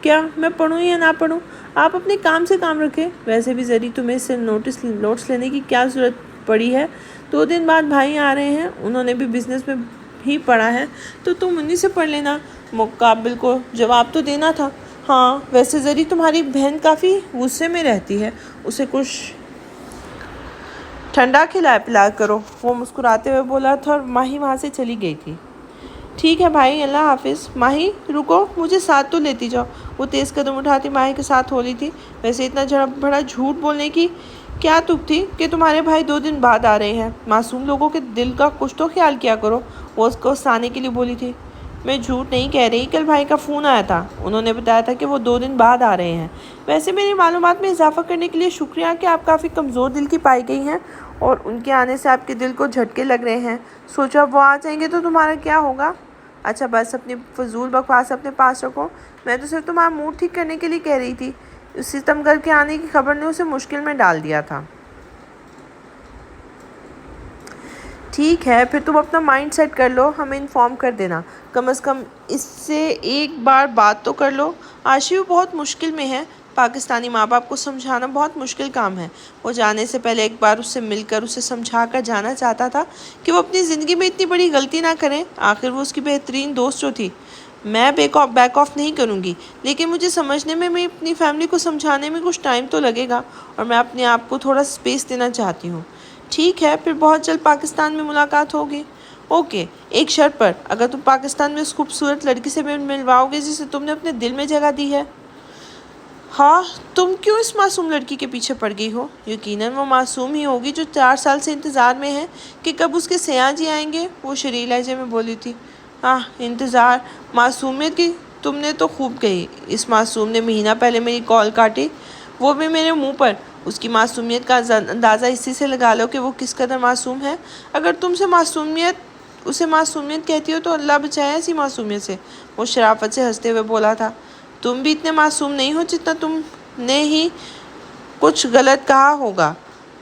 کیا میں پڑھوں یا نہ پڑھوں، آپ اپنے کام سے کام رکھیں۔ ویسے بھی زری، تمہیں اس سے نوٹس لینے کی کیا ضرورت پڑی ہے؟ 2 دن بعد بھائی آ رہے ہیں، انہوں نے بھی بزنس میں ہی پڑھا ہے، تو تم انہی سے پڑھ لینا۔ مقابل کو جواب تو دینا تھا۔ ہاں، ویسے زری تمہاری بہن کافی غصے میں رہتی ہے، اسے کچھ ٹھنڈا کھلا پلا کرو، وہ مسکراتے ہوئے بولا تھا، اور ماہی وہاں سے چلی گئی تھی۔ ٹھیک ہے بھائی، اللہ حافظ۔ ماہی رکو، مجھے ساتھ تو لیتی جاؤ۔ وہ تیز قدم اٹھاتی ماہی کے ساتھ ہو لی تھی۔ ویسے اتنا بڑا جھوٹ بولنے کی کیا تک تھی کہ تمہارے بھائی 2 دن بعد آ رہے ہیں؟ معصوم لوگوں کے دل کا کچھ تو خیال کیا کرو، وہ اس کو سانے کے لیے بولی تھی۔ میں جھوٹ نہیں کہہ رہی، کل بھائی کا فون آیا تھا، انہوں نے بتایا تھا کہ وہ 2 دن بعد آ رہے ہیں۔ ویسے میری معلومات میں اضافہ کرنے کے لیے شکریہ کہ آپ کافی کمزور دل کی پائی گئی ہیں اور ان کے آنے سے آپ کے دل کو جھٹکے لگ رہے ہیں۔ سوچو اب وہ آ جائیں گے تو تمہارا کیا ہوگا؟ اچھا بس اپنی فضول بکواس اپنے پاس رکھو، میں تو صرف تمہارا موڈ ٹھیک کرنے کے لیے کہہ رہی تھی۔ اس ستم گر کے آنے کی خبر نے اسے مشکل میں ڈال دیا تھا۔ ٹھیک ہے، پھر تم اپنا مائنڈ سیٹ کر لو، ہمیں انفارم کر دینا، کم از کم اس سے ایک بار بات تو کر لو۔ آشیو بہت مشکل میں ہے، پاکستانی ماں باپ کو سمجھانا بہت مشکل کام ہے۔ وہ جانے سے پہلے ایک بار اس سے مل کر اسے سمجھا کر جانا چاہتا تھا کہ وہ اپنی زندگی میں اتنی بڑی غلطی نہ کریں، آخر وہ اس کی بہترین دوست جو تھی۔ میں بیک آف نہیں کروں گی، لیکن مجھے سمجھنے میں اپنی فیملی کو سمجھانے میں کچھ ٹائم تو لگے گا، اور میں اپنے آپ کو تھوڑا سپیس دینا چاہتی ہوں۔ ٹھیک ہے، پھر بہت جلد پاکستان میں ملاقات ہوگی۔ اوکے، ایک شرط پر، اگر تم پاکستان میں اس خوبصورت لڑکی سے ملواؤ گے جسے تم نے اپنے دل میں جگہ دی ہے۔ ہاں، تم کیوں اس معصوم لڑکی کے پیچھے پڑ گئی ہو؟ یقیناً وہ معصوم ہی ہوگی جو 4 سال سے انتظار میں ہے کہ کب اس کے سیاح جی آئیں گے، وہ شریح لہجے میں بولی تھی۔ انتظار، معصومیت کی تم نے تو خوب کہی۔ اس معصوم نے مہینہ پہلے میری کال کاٹی، وہ بھی میرے منہ پر۔ اس کی معصومیت کا اندازہ اسی سے لگا لو کہ وہ کس قدر معصوم ہے۔ اگر تم اسے معصومیت کہتی ہو تو اللہ بچائے ایسی معصومیت سے، وہ شرافت سے ہنستے ہوئے بولا تھا۔ تم بھی اتنے معصوم نہیں ہو جتنا تم نے ہی کچھ غلط کہا ہوگا،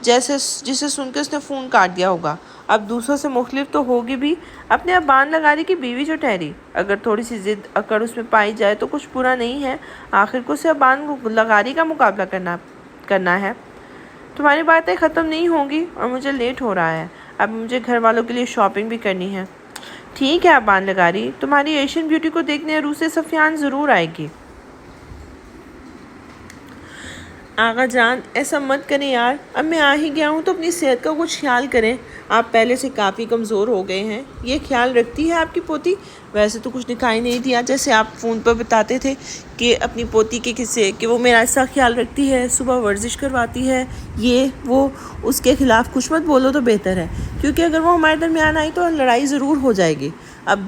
جسے سن کے اس نے فون کاٹ دیا ہوگا۔ اب دوسروں سے مختلف تو ہوگی بھی، اپنے ابان لگاری کی بیوی جو ٹھہری۔ اگر تھوڑی سی ضد اکڑ اس میں پائی جائے تو کچھ برا نہیں ہے، آخر کو اسے ابان لگاری کا مقابلہ کرنا ہے۔ تمہاری باتیں ختم نہیں ہوں گی اور مجھے لیٹ ہو رہا ہے، اب مجھے گھر والوں کے لیے شاپنگ بھی کرنی ہے۔ ٹھیک ہے ابان لگاری، تمہاری ایشین بیوٹی کو دیکھنے روس سفیان ضرور آئے گی۔ آغا جان ایسا مت کریں یار، اب میں آ ہی گیا ہوں تو اپنی صحت کا کچھ خیال کریں، آپ پہلے سے کافی کمزور ہو گئے ہیں۔ یہ خیال رکھتی ہے آپ کی پوتی؟ ویسے تو کچھ دکھائی نہیں دیا، جیسے آپ فون پر بتاتے تھے کہ اپنی پوتی کے قصے کہ وہ میرا ایسا خیال رکھتی ہے، صبح ورزش کرواتی ہے، یہ وہ۔ اس کے خلاف کچھ مت بولو تو بہتر ہے، کیونکہ اگر وہ ہمارے درمیان آئی تو لڑائی ضرور ہو جائے گی۔ اب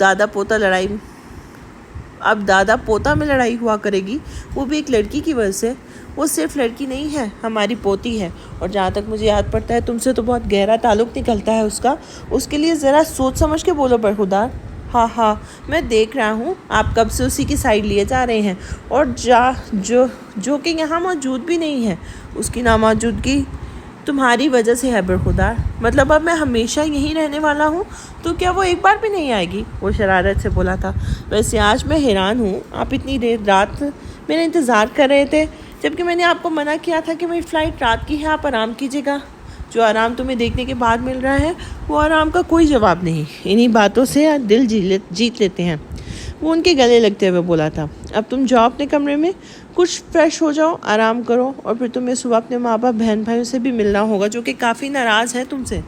دادا پوتا میں لڑائی ہوا کرے گی، وہ بھی ایک لڑکی کی وجہ سے۔ وہ صرف لڑکی نہیں ہے، ہماری پوتی ہے، اور جہاں تک مجھے یاد پڑتا ہے تم سے تو بہت گہرا تعلق نکلتا ہے اس کا۔ اس کے لیے ذرا سوچ سمجھ کے بولو برخودار۔ ہاں میں دیکھ رہا ہوں آپ کب سے اسی کی سائڈ لیے جا رہے ہیں، اور جو کہ یہاں موجود بھی نہیں ہے۔ اس کی ناموجودگی تمہاری وجہ سے ہے برخودار۔ مطلب اب میں ہمیشہ یہیں رہنے والا ہوں تو کیا وہ ایک بار بھی نہیں آئے گی؟ وہ شرارت سے بولا تھا۔ ویسے آج میں حیران ہوں، آپ اتنی دیر رات میرا انتظار کر رہے تھے، جبکہ میں نے آپ کو منع کیا تھا کہ میری فلائٹ رات کی ہے، آپ آرام کیجیے گا۔ جو آرام تمہیں دیکھنے کے بعد مل رہا ہے وہ آرام کا کوئی جواب نہیں، انہی باتوں سے دل جیت لیتے ہیں، وہ ان کے گلے لگتے ہوئے بولا تھا۔ اب تم جاؤ اپنے کمرے میں، کچھ فریش ہو جاؤ، آرام کرو، اور پھر تمہیں صبح اپنے ماں باپ بہن بھائیوں سے بھی ملنا ہوگا جو کہ کافی ناراض ہیں تم سے۔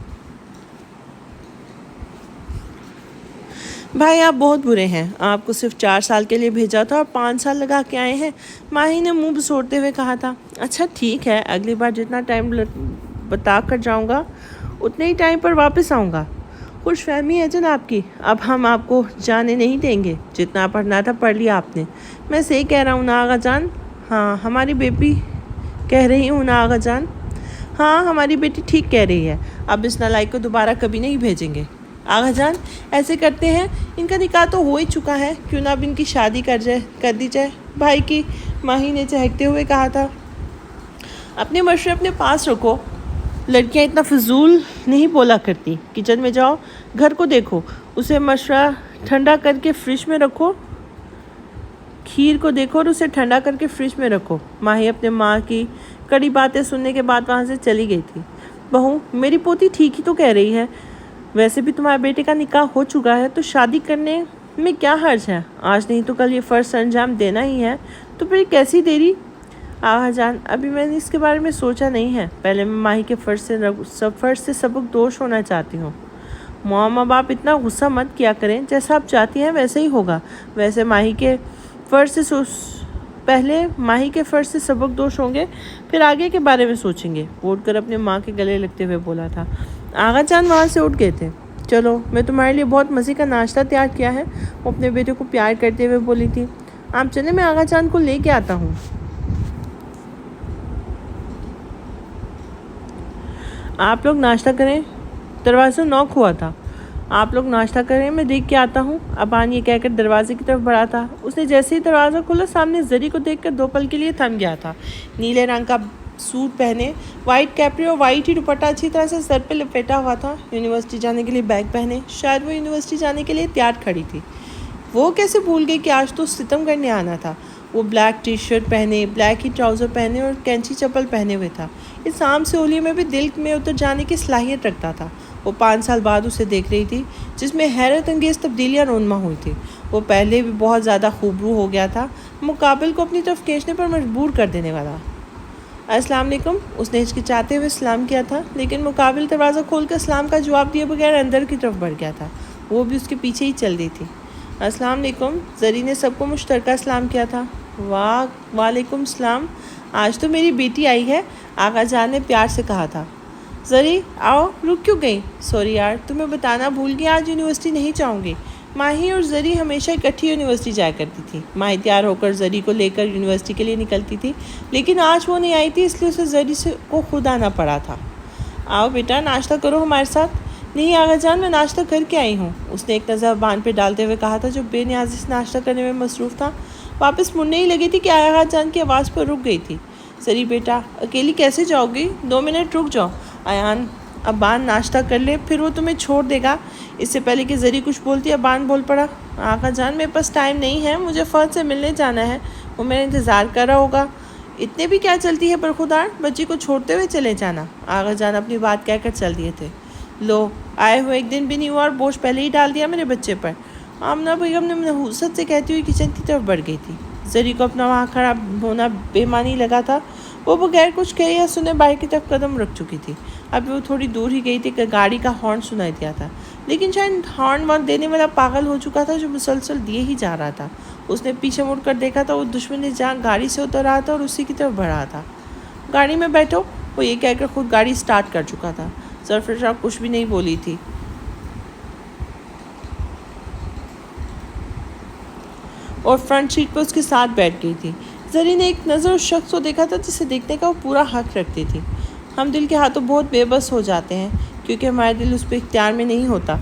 بھائی آپ بہت برے ہیں، آپ کو صرف 4 سال کے لیے بھیجا تھا اور 5 سال لگا کے آئے ہیں، ماہی نے منہ بسوڑتے ہوئے کہا تھا۔ اچھا ٹھیک ہے، اگلی بار جتنا ٹائم بتا کر جاؤں گا اتنے ہی ٹائم پر واپس آؤں گا۔ خوش فہمی ہے جناب کی، اب ہم آپ کو جانے نہیں دیں گے، جتنا پڑھنا تھا پڑھ لیا آپ نے۔ میں صحیح کہہ رہا ہوں نا آغا جان؟ ہاں ہماری بیٹی کہہ رہی ہوں نا آغا جان؟ ہاں ہماری بیٹی ٹھیک کہہ رہی ہے، اب اس نالائق کو دوبارہ کبھی نہیں بھیجیں گے۔ آغا جان ایسے کرتے ہیں، ان کا نکاح تو ہو ہی چکا ہے، کیوں نہ اب ان کی شادی کر دی جائے بھائی کی، ماہی نے چہکتے ہوئے کہا تھا۔ اپنے مشورے اپنے پاس رکھو، لڑکیاں اتنا فضول نہیں بولا کرتی۔ کچن میں جاؤ، گھر کو دیکھو، اسے مشورہ ٹھنڈا کر کے فریج میں رکھو، کھیر کو دیکھو اور اسے ٹھنڈا کر کے فریج میں رکھو۔ ماہی اپنے ماں کی کڑی باتیں سننے کے بعد وہاں سے چلی گئی تھی۔ بہو میری پوتی ٹھیک ہی تو کہہ رہی ہے، ویسے بھی تمہارے بیٹے کا نکاح ہو چکا ہے تو شادی کرنے میں کیا حرج ہے؟ آج نہیں تو کل یہ فرض انجام دینا ہی ہے، تو پھر کیسی دیری؟ آغا جان ابھی میں نے اس کے بارے میں سوچا نہیں ہے، پہلے میں ماہی کے فرض سے سبکدوش ہونا چاہتی ہوں۔ ماں باپ اتنا غصہ مت کیا کریں، جیسا آپ چاہتی ہیں ویسے ہی ہوگا۔ ویسے پہلے ماہی کے فرض سے سبق دوش ہوں گے، پھر آگے کے بارے میں سوچیں گے، وہ اٹھ کر اپنے ماں کے گلے لگتے ہوئے بولا تھا۔ آغا جان وہاں سے اٹھ گئے تھے۔ چلو میں تمہارے لیے بہت مزے کا ناشتہ تیار کیا ہے، وہ اپنے بیٹے کو پیار کرتے ہوئے بولی تھی۔ آپ چلیں میں آغا جان کو لے کے آتا ہوں۔ آپ لوگ ناشتہ کریں، دروازہ نوک ہوا تھا۔ آپ لوگ ناشتہ کریں، میں دیکھ کے آتا ہوں، ابان یہ کہہ کر دروازے کی طرف بڑھا تھا۔ اس نے جیسے ہی دروازہ کھولا، سامنے زری کو دیکھ کر 2 پل کے لیے تھم گیا تھا۔ نیلے رنگ کا سوٹ پہنے، وائٹ کیپری اور وائٹ ہی دوپٹہ اچھی طرح سے سر پہ لپیٹا ہوا تھا۔ یونیورسٹی جانے کے لیے بیگ پہنے، شاید وہ یونیورسٹی جانے کے لیے تیار کھڑی تھی۔ وہ کیسے بھول گئی کہ آج تو ستم کرنے آنا تھا۔ وہ بلیک ٹی شرٹ پہنے، بلیک ہی ٹراؤزر پہنے اور کینچی چپل پہنے ہوئے تھا۔ اس عام سے ہولی میں بھی دل میں اتر جانے کی صلاحیت رکھتا تھا۔ وہ 5 سال بعد اسے دیکھ رہی تھی، جس میں حیرت انگیز تبدیلیاں رونما ہوئی تھی۔ وہ پہلے بھی بہت زیادہ خوبرو ہو گیا تھا، مقابل کو اپنی طرف کھینچنے پر مجبور کر دینے والا۔ السلام علیکم، اس نے ہچکچاتے ہوئے سلام کیا تھا، لیکن مقابل دروازہ کھول کر سلام کا جواب دیے بغیر اندر کی طرف بڑھ گیا تھا۔ وہ بھی اس کے پیچھے ہی چل دی تھی۔ السلام علیکم، زری نے سب کو مشترکہ سلام کیا تھا۔ وعلیکم السلام، آج تو میری بیٹی آئی ہے، آغا جان نے پیار سے کہا تھا۔ زری آؤ، رک کیوں گئی؟ سوری یار، تمہیں بتانا بھول گیا، آج یونیورسٹی نہیں جاؤں گی۔ ماہی اور زری ہمیشہ اکٹھی یونیورسٹی جایا کرتی تھی۔ ماہی تیار ہو کر زری کو لے کر یونیورسٹی کے لیے نکلتی تھی، لیکن آج وہ نہیں آئی تھی، اس لیے اسے زری کو خود آنا پڑا تھا۔ آؤ بیٹا، ناشتہ کرو ہمارے ساتھ۔ نہیں آغا جان، میں ناشتہ کر کے آئی ہوں، اس نے ایک نظر بان پہ ڈالتے ہوئے کہا تھا، جو بے نیازی سے ناشتہ کرنے میں مصروف تھا۔ واپس مڑنے ہی لگی تھی کہ آغا جان کی آواز پر رک گئی تھی۔ زری بیٹا، اکیلی کیسے جاؤ گی؟ 2 منٹ رک جاؤ، ایان ابان ناشتہ کر لے، پھر وہ تمہیں چھوڑ دے گا۔ اس سے پہلے کہ زری کچھ بولتی، ابان بول پڑا۔ آغا جان، میرے پاس ٹائم نہیں ہے، مجھے فرد سے ملنے جانا ہے، وہ میرا انتظار کر رہا ہوگا۔ اتنے بھی کیا چلتی ہے برخودار، بچی کو چھوڑتے ہوئے چلے جانا۔ آغا جان اپنی بات کہہ کر چل دیے تھے۔ لو، آئے ہوئے 1 دن بھی نہیں ہوا اور بوجھ پہلے ہی ڈال دیا میرے بچے پر، آمنہ بیگم نے نحوست سے کہتی ہوئی کچن کی طرف بڑھ گئی تھی۔ زری کو اپنا وہاں کھڑا ہونا بے معنی لگا تھا۔ وہ بغیر کچھ کہے یا سنے باہر کی طرف قدم رکھ چکی تھی۔ ابھی وہ تھوڑی دور ہی گئی تھی کہ گاڑی کا ہارن سنائی دیا تھا، لیکن شاید ہارن وقت دینے والا پاگل ہو چکا تھا، جو مسلسل دیے ہی جا رہا تھا۔ اس نے پیچھے مڑ کر دیکھا تو وہ دشمن جان گاڑی سے اتر رہا تھا اور اسی کی طرف بڑھ رہا تھا۔ گاڑی میں بیٹھو، وہ یہ کہہ کر خود گاڑی سٹارٹ کر چکا تھا۔ سرفراز کچھ بھی نہیں بولی تھی اور فرنٹ سیٹ پہ اس کے ساتھ بیٹھ گئی تھی۔ زری نے ایک نظر اس شخص کو دیکھا تھا جسے دیکھنے کا وہ پورا حق رکھتی تھی۔ ہم دل کے ہاتھوں بہت بے بس ہو جاتے ہیں، کیونکہ ہمارا دل اس پہ اختیار میں نہیں ہوتا۔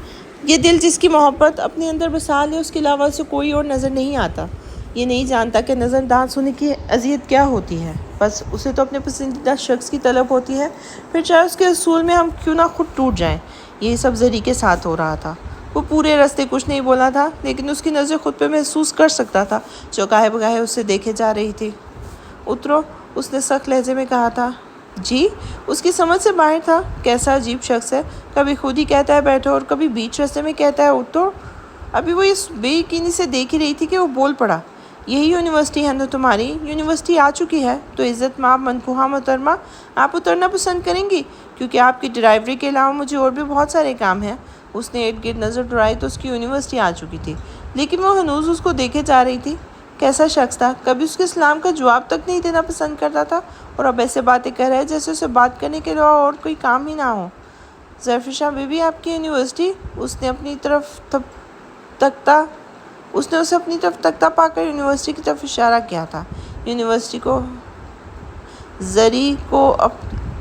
یہ دل جس کی محبت اپنے اندر بسا لے، اس کے علاوہ اسے کوئی اور نظر نہیں آتا۔ یہ نہیں جانتا کہ نظر انداز ہونے کی اذیت کیا ہوتی ہے، بس اسے تو اپنے پسندیدہ شخص کی طلب ہوتی ہے، پھر چاہے اس کے اصول میں ہم کیوں نہ خود ٹوٹ جائیں۔ یہی سب زری کے ساتھ ہو رہا تھا۔ وہ پورے راستے کچھ نہیں بولا تھا، لیکن اس کی نظر خود پہ محسوس کر سکتا تھا، جو گاہے بگاہے اسے دیکھے جا رہی تھی۔ اترو، اس نے سخت لہجے میں کہا تھا۔ جی، اس کی سمجھ سے باہر تھا۔ کیسا عجیب شخص ہے، کبھی خود ہی کہتا ہے بیٹھو اور کبھی بیچ راستے میں کہتا ہے اترو۔ ابھی وہ اس بے یقینی سے دیکھ ہی رہی تھی کہ وہ بول پڑا۔ یہی یونیورسٹی ہے نا تمہاری؟ یونیورسٹی آ چکی ہے تو عزت مآب منکوحہ محترمہ، آپ اترنا پسند کریں گی؟ کیونکہ آپ کی ڈرائیوری کے علاوہ مجھے اور بھی بہت سارے کام ہیں۔ اس نے ارد گرد نظر دوڑائی تو اس کی یونیورسٹی آ چکی تھی، لیکن وہ ہنوز اس کو دیکھے جا رہی تھی۔ کیسا شخص تھا، کبھی اس کے سلام کا جواب تک نہیں دینا پسند کرتا تھا، اور اب ایسے باتیں کر رہا ہے جیسے اسے بات کرنے کے علاوہ اور کوئی کام ہی نہ ہو۔ ظفرشاہ بی بی، آپ کی یونیورسٹی؟ اس نے اسے اپنی طرف تکتا پا کر یونیورسٹی کی طرف اشارہ کیا تھا۔ یونیورسٹی کو زری کو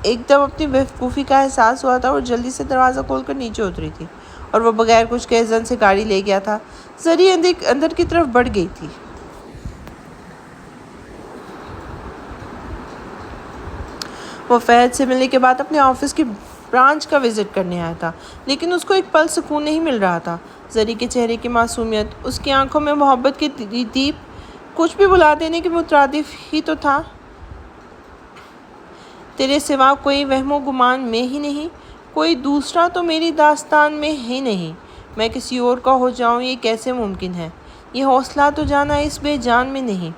ایک دم اپنی بیوقوفی کا احساس ہوا تھا اور جلدی سے دروازہ کھول کر نیچے اتری تھی، اور وہ بغیر کچھ کہے زن سے گاڑی لے گیا تھا۔ زری اندر کی طرف بڑھ گئی تھی۔ وہ فہد سے ملنے کے بعد اپنے آفس کی برانچ کا وزٹ کرنے آیا تھا، لیکن اس کو ایک پل سکون نہیں مل رہا تھا۔ زری کے چہرے کی معصومیت، اس کی آنکھوں میں محبت کی دیپ، کچھ بھی بلا دینے کے مترادف ہی تو تھا۔ تیرے سوا کوئی وہم و گمان میں ہی نہیں، کوئی دوسرا تو میری داستان میں ہی نہیں، میں کسی اور کا ہو جاؤں یہ کیسے ممکن ہے؟ یہ حوصلہ تو جانا اس بے جان میں نہیں۔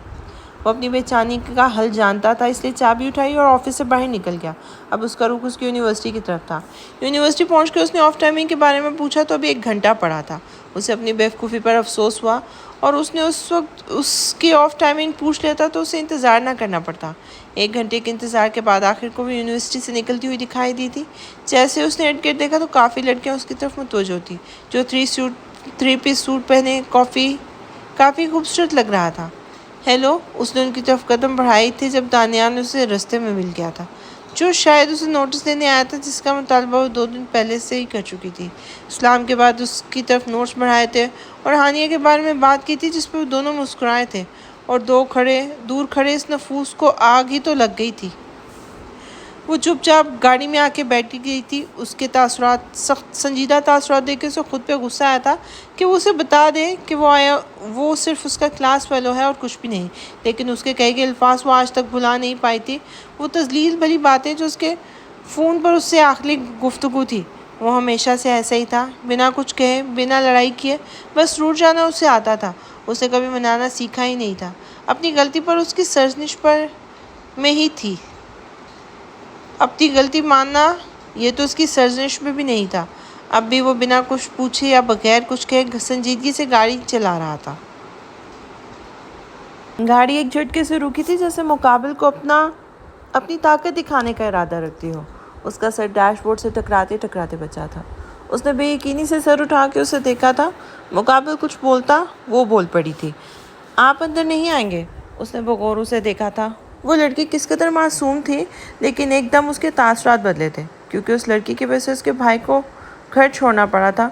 وہ اپنی بے چینی کا حل جانتا تھا، اس لیے چابی اٹھائی اور آفس سے باہر نکل گیا۔ اب اس کا رخ اس کی یونیورسٹی کی طرف تھا۔ یونیورسٹی پہنچ کے اس نے آف ٹائمنگ کے بارے میں پوچھا تو ابھی 1 گھنٹہ پڑا تھا۔ اسے اپنی بیوقوفی پر افسوس ہوا، اور اس نے اس وقت اس کی آف ٹائمنگ پوچھ لیتا تو اسے انتظار نہ کرنا پڑتا۔ 1 گھنٹے کے انتظار کے بعد آخر کو وہ یونیورسٹی سے نکلتی ہوئی دکھائی دی تھی۔ جیسے اس نے ارد گرد دیکھا تو کافی لڑکیاں اس کی طرف متوجہ تھیں، جو 3 پیس سوٹ پہنے کافی خوبصورت لگ رہا تھا۔ ہیلو، اس نے ان کی طرف قدم بڑھائے تھے جب دانیال اسے رستے میں مل گیا تھا، جو شاید اسے نوٹس دینے آیا تھا، جس کا مطالبہ وہ 2 دن پہلے سے ہی کر چکی تھی۔ اسلام کے بعد اس کی طرف نوٹس بڑھائے تھے اور ہانیہ کے بارے میں بات کی تھی، جس پر وہ دونوں مسکرائے تھے، اور دور کھڑے اس نفوس کو آگ ہی تو لگ گئی تھی۔ وہ چپ چاپ گاڑی میں آ کے بیٹھی گئی تھی۔ اس کے تاثرات، سخت سنجیدہ تاثرات دیکھ کے اسے خود پہ غصہ آیا تھا کہ وہ اسے بتا دے کہ وہ صرف اس کا کلاس فیلو ہے اور کچھ بھی نہیں، لیکن اس کے کہے گئے الفاظ وہ آج تک بھلا نہیں پائی تھی۔ وہ تذلیل بھری باتیں جو اس کے فون پر اس سے آخری گفتگو تھی، وہ ہمیشہ سے ایسا ہی تھا، بنا کچھ کہے، بنا لڑائی کیے، بس روٹھ جانا اسے آتا تھا۔ اسے کبھی منانا سیکھا ہی نہیں تھا۔ اپنی غلطی پر اس کی سرزنش میں ہی تھی۔ اپنی غلطی ماننا یہ تو اس کی سرزنش میں بھی نہیں تھا۔ اب بھی وہ بنا کچھ پوچھے یا بغیر کچھ کہے سنجیدگی سے گاڑی چلا رہا تھا۔ گاڑی ایک جھٹکے سے رکی تھی، جیسے مقابل کو اپنی طاقت دکھانے کا ارادہ رکھتی ہو۔ اس کا سر ڈیش بورڈ سے ٹکراتے بچا تھا۔ اس نے بے یقینی سے سر اٹھا کے اسے دیکھا تھا۔ مقابل کچھ بولتا، وہ بول پڑی تھی، آپ اندر نہیں آئیں گے؟ اس نے بغور اسے دیکھا تھا۔ وہ لڑکی کس قدر معصوم تھی، لیکن ایک دم اس کے تاثرات بدلے تھے، کیونکہ اس لڑکی کی وجہ سے اس کے بھائی کو گھر چھوڑنا پڑا تھا۔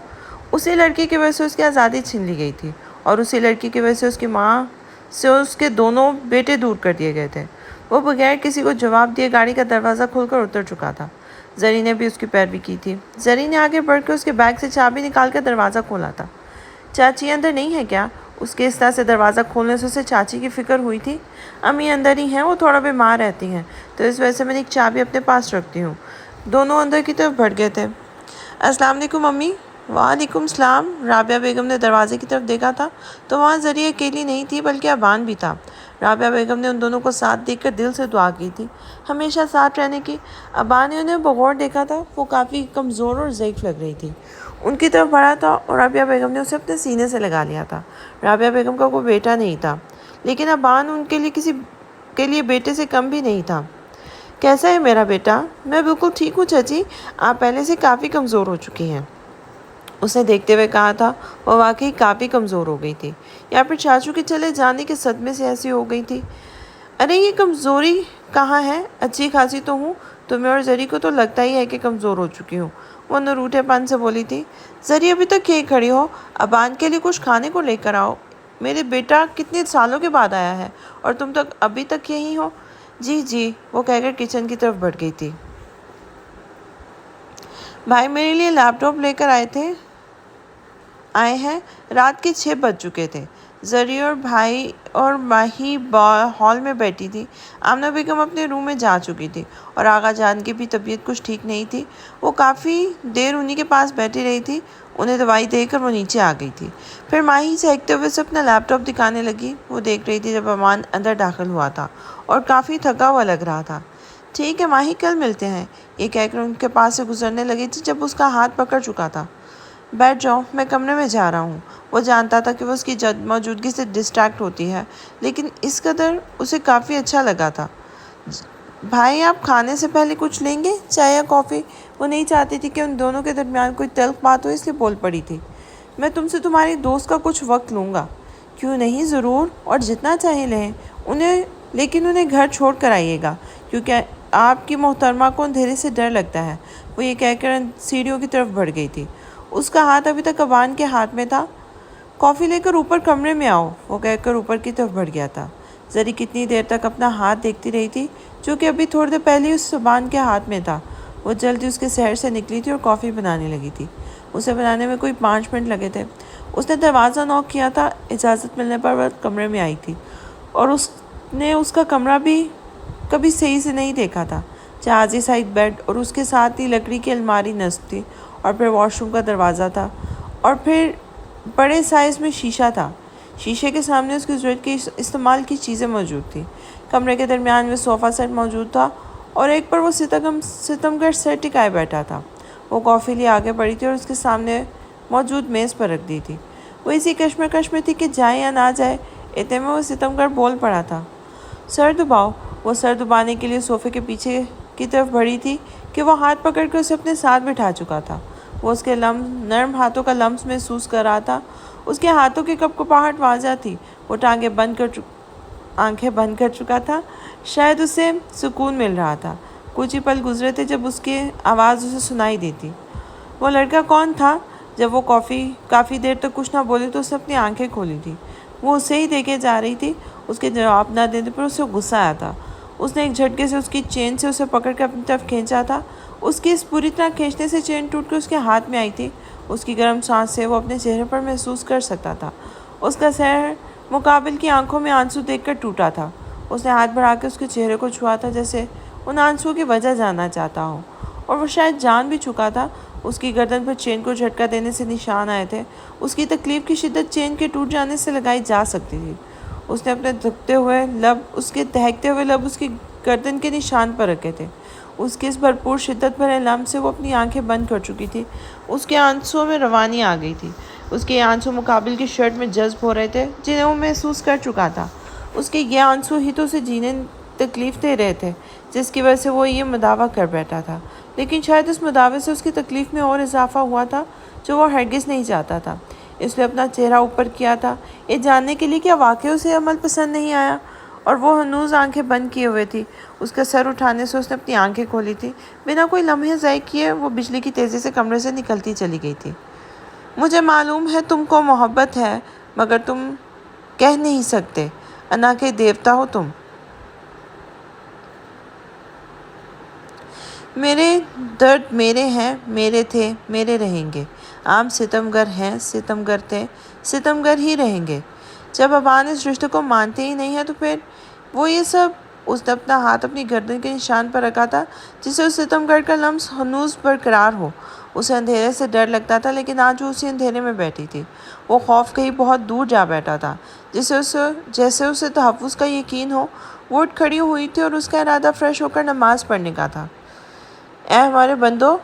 اسی لڑکی کی وجہ سے اس کی آزادی چھین لی گئی تھی، اور اسی لڑکی کی وجہ سے اس کی ماں سے اس کے دونوں بیٹے دور کر دیے گئے تھے۔ وہ بغیر کسی کو جواب دیے گاڑی کا دروازہ کھول کر اتر چکا تھا۔ زری نے بھی اس کی پیروی کی تھی۔ زری نے آگے بڑھ کے اس کے بیگ سے چابی نکال کر دروازہ کھولا تھا۔ چاچی اندر نہیں ہے کیا؟ اس کے اس طرح سے دروازہ کھولنے سے اسے چاچی کی فکر ہوئی تھی۔ امی اندر ہی ہیں، وہ تھوڑا بیمار رہتی ہیں، تو اس وجہ سے میں نے ایک چابی اپنے پاس رکھتی ہوں۔ دونوں اندر کی طرف بڑھ گئے تھے۔ السلام علیکم امی۔ وعلیکم السلام۔ رابعہ بیگم نے دروازے کی طرف دیکھا تھا تو وہاں زری اکیلی نہیں تھی، بلکہ ابان بھی تھا۔ رابعہ بیگم نے ان دونوں کو ساتھ دیکھ کر دل سے دعا کی تھی، ہمیشہ ساتھ رہنے کی۔ ابا نے انہیں بغور دیکھا تھا، وہ کافی کمزور اور ضعیف لگ رہی تھی۔ ان کی طرف بڑھا تھا اور رابعہ بیگم نے اسے اپنے سینے سے لگا لیا تھا۔ رابعہ بیگم کا کوئی بیٹا نہیں تھا، لیکن ابان ان کے لیے کسی کے لیے بیٹے سے کم بھی نہیں تھا۔ کیسا ہے میرا بیٹا؟ میں بالکل ٹھیک ہوں چچی، آپ پہلے سے کافی کمزور ہو چکی ہیں، اس نے دیکھتے ہوئے کہا تھا۔ وہ واقعی کافی کمزور ہو گئی تھی، یا پھر چاچو کے چلے جانے کے صدمے سے ایسی ہو گئی تھی۔ ارے یہ کمزوری کہاں ہے، اچھی خاصی تو ہوں، تمہیں اور زری کو تو لگتا ہی ہے کہ کمزور ہو چکی ہوں، وہ نروٹھے پن سے بولی تھی۔ زری ابھی تک یہی کھڑی ہو، ابان کے لیے کچھ کھانے کو لے کر آؤ، میرے بیٹا کتنے سالوں کے بعد آیا ہے، اور تم ابھی تک یہی ہو؟ جی، وہ کہہ کر کچن کی طرف بڑھ گئی تھی۔ بھائی میرے لیے لیپ ٹاپ لے کر آئے ہیں، رات کے 6 بج چکے تھے۔ زری اور بھائی اور ماہی ہال میں بیٹھی تھی۔ آمنہ بیگم اپنے روم میں جا چکی تھی، اور آغا جان کی بھی طبیعت کچھ ٹھیک نہیں تھی۔ وہ کافی دیر انہی کے پاس بیٹھی رہی تھی، انہیں دوائی دے کر وہ نیچے آ گئی تھی۔ پھر ماہی سہکتے ہوئے سے اپنا لیپ ٹاپ دکھانے لگی۔ وہ دیکھ رہی تھی جب امان اندر داخل ہوا تھا، اور کافی تھکا ہوا لگ رہا تھا۔ ٹھیک ہے ماہی، کل ملتے ہیں، یہ کہہ کر ان کے پاس سے گزرنے لگی تھی جب اس کا ہاتھ پکڑ چکا تھا۔ بیٹھ جاؤ، میں کمرے میں جا رہا ہوں۔ وہ جانتا تھا کہ وہ اس کی موجودگی سے ڈسٹریکٹ ہوتی ہے، لیکن اس قدر اسے کافی اچھا لگا تھا۔ بھائی آپ کھانے سے پہلے کچھ لیں گے، چائے یا کافی؟ وہ نہیں چاہتی تھی کہ ان دونوں کے درمیان کوئی تلخ بات ہو، اس لیے بول پڑی تھی۔ میں تم سے تمہاری دوست کا کچھ وقت لوں گا۔ کیوں نہیں، ضرور، اور جتنا چاہے لیں، لیکن انہیں گھر چھوڑ کر آئیے گا، کیونکہ آپ کی محترمہ کو اندھیرے سے ڈر لگتا ہے۔ وہ یہ کہہ کر سیڑھیوں کی طرف بڑھ گئی تھی۔ اس کا ہاتھ ابھی تک ابان کے ہاتھ میں تھا۔ کافی لے کر اوپر کمرے میں آؤ، وہ کہہ کر اوپر کی طرف بڑھ گیا تھا۔ زری کتنی دیر تک اپنا ہاتھ دیکھتی رہی تھی، جو کہ ابھی تھوڑی دیر پہلے اس ابان کے ہاتھ میں تھا۔ وہ جلدی اس کے سحر سے نکلی تھی اور کافی بنانے لگی تھی۔ اسے بنانے میں کوئی 5 منٹ لگے تھے۔ اس نے دروازہ نوک کیا تھا، اجازت ملنے پر وہ کمرے میں آئی تھی، اور اس نے اس کا کمرہ بھی کبھی صحیح سے نہیں دیکھا تھا۔ جہازی سائز بیڈ اور اس کے ساتھ ہی لکڑی کی الماری نصب تھی، اور پھر واش روم کا دروازہ تھا، اور پھر بڑے سائز میں شیشہ تھا۔ شیشے کے سامنے اس کی ضرورت کی استعمال کی چیزیں موجود تھیں۔ کمرے کے درمیان میں صوفہ سیٹ موجود تھا اور ایک پر وہ ستمگر سر ٹکائے بیٹھا تھا۔ وہ کافی لیے آگے بڑھی تھی اور اس کے سامنے موجود میز پر رکھ دی تھی۔ وہ اسی کشمکش میں تھی کہ جائے یا نہ جائے، اتنے میں وہ ستمگر بول پڑا تھا، سر دباؤ۔ وہ سر دبانے کے لیے صوفے کے پیچھے کی طرف بڑھی تھی کہ وہ ہاتھ پکڑ کے اسے اپنے ساتھ بٹھا چکا تھا۔ وہ اس کے نرم ہاتھوں کا لمس محسوس کر رہا تھا۔ اس کے ہاتھوں کی کپکپاہٹ واضح تھی۔ وہ آنکھیں بند کر چکا تھا۔ شاید اسے سکون مل رہا تھا۔ کچھ ہی پل گزرے تھے جب اس کی آواز اسے سنائی دیتی۔ وہ لڑکا کون تھا؟ جب وہ کافی دیر تک کچھ نہ بولی تو اس نے اپنی آنکھیں کھولی تھی۔ وہ اسے ہی دیکھے جا رہی تھی۔ اس کے جواب نہ دینے پر اسے غصہ آیا تھا۔ اس نے ایک جھٹکے سے اس کی چین سے اسے پکڑ کر اپنی طرف کھینچا تھا۔ اس کی اس پوری طرح کھینچنے سے چین ٹوٹ کر اس کے ہاتھ میں آئی تھی۔ اس کی گرم سانس سے وہ اپنے چہرے پر محسوس کر سکتا تھا۔ اس کا سر مقابل کی آنکھوں میں آنسو دیکھ کر ٹوٹا تھا۔ اس نے ہاتھ بڑھا کے اس کے چہرے کو چھوا تھا، جیسے ان آنسوؤں کی وجہ جاننا چاہتا ہو، اور وہ شاید جان بھی چکا تھا۔ اس کی گردن پر چین کو جھٹکا دینے سے نشان آئے تھے۔ اس کی تکلیف کی شدت چین کے ٹوٹ جانے سے لگائی جا سکتی تھی۔ اس نے اپنے دہکتے ہوئے لب اس کی گردن کے نشان پر رکھے تھے۔ اس کی اس بھرپور شدت بھرے لمس سے وہ اپنی آنکھیں بند کر چکی تھی۔ اس کے آنسوؤں میں روانی آ گئی تھی۔ اس کے آنسو مقابل کی شرٹ میں جذب ہو رہے تھے، جنہیں وہ محسوس کر چکا تھا۔ اس کے یہ آنسو ہی تو اسے جینے تکلیف دے رہے تھے، جس کی وجہ سے وہ یہ مداوع کر بیٹھا تھا۔ لیکن شاید اس مداوع سے اس کی تکلیف میں اور اضافہ ہوا تھا، جو وہ ہرگز نہیں چاہتا تھا۔ اس لیے اپنا چہرہ اوپر کیا تھا، یہ جاننے کے لیے کہ واقعی اسے عمل پسند نہیں آیا، اور وہ ہنوز آنکھیں بند کیے ہوئے تھی۔ اس کا سر اٹھانے سے اس نے اپنی آنکھیں کھولی تھی۔ بنا کوئی لمحے ضائع کیے وہ بجلی کی تیزی سے کمرے سے نکلتی چلی گئی تھی۔ مجھے معلوم ہے تم کو محبت ہے، مگر تم کہہ نہیں سکتے۔ انا کے دیوتا ہو تم۔ میرے درد میرے ہیں، میرے تھے، میرے رہیں گے۔ عام ستمگر ہیں، ستمگر تھے، ستمگر ہی رہیں گے۔ جب ابان اس رشتے کو مانتے ہی نہیں ہیں تو پھر وہ یہ سب۔ اس نے اپنا ہاتھ اپنی گردن کے نشان پر رکھا تھا، جسے اس ستمگر کا لمس ہنوز برقرار ہو۔ اسے اندھیرے سے ڈر لگتا تھا، لیکن آج وہ اسی اندھیرے میں بیٹھی تھی۔ وہ خوف کہیں بہت دور جا بیٹھا تھا، جیسے اسے تحفظ کا یقین ہو۔ وہ اٹھ کھڑی ہوئی تھی اور اس کا ارادہ فریش ہو کر نماز پڑھنے کا تھا۔ اے ہمارے بندو،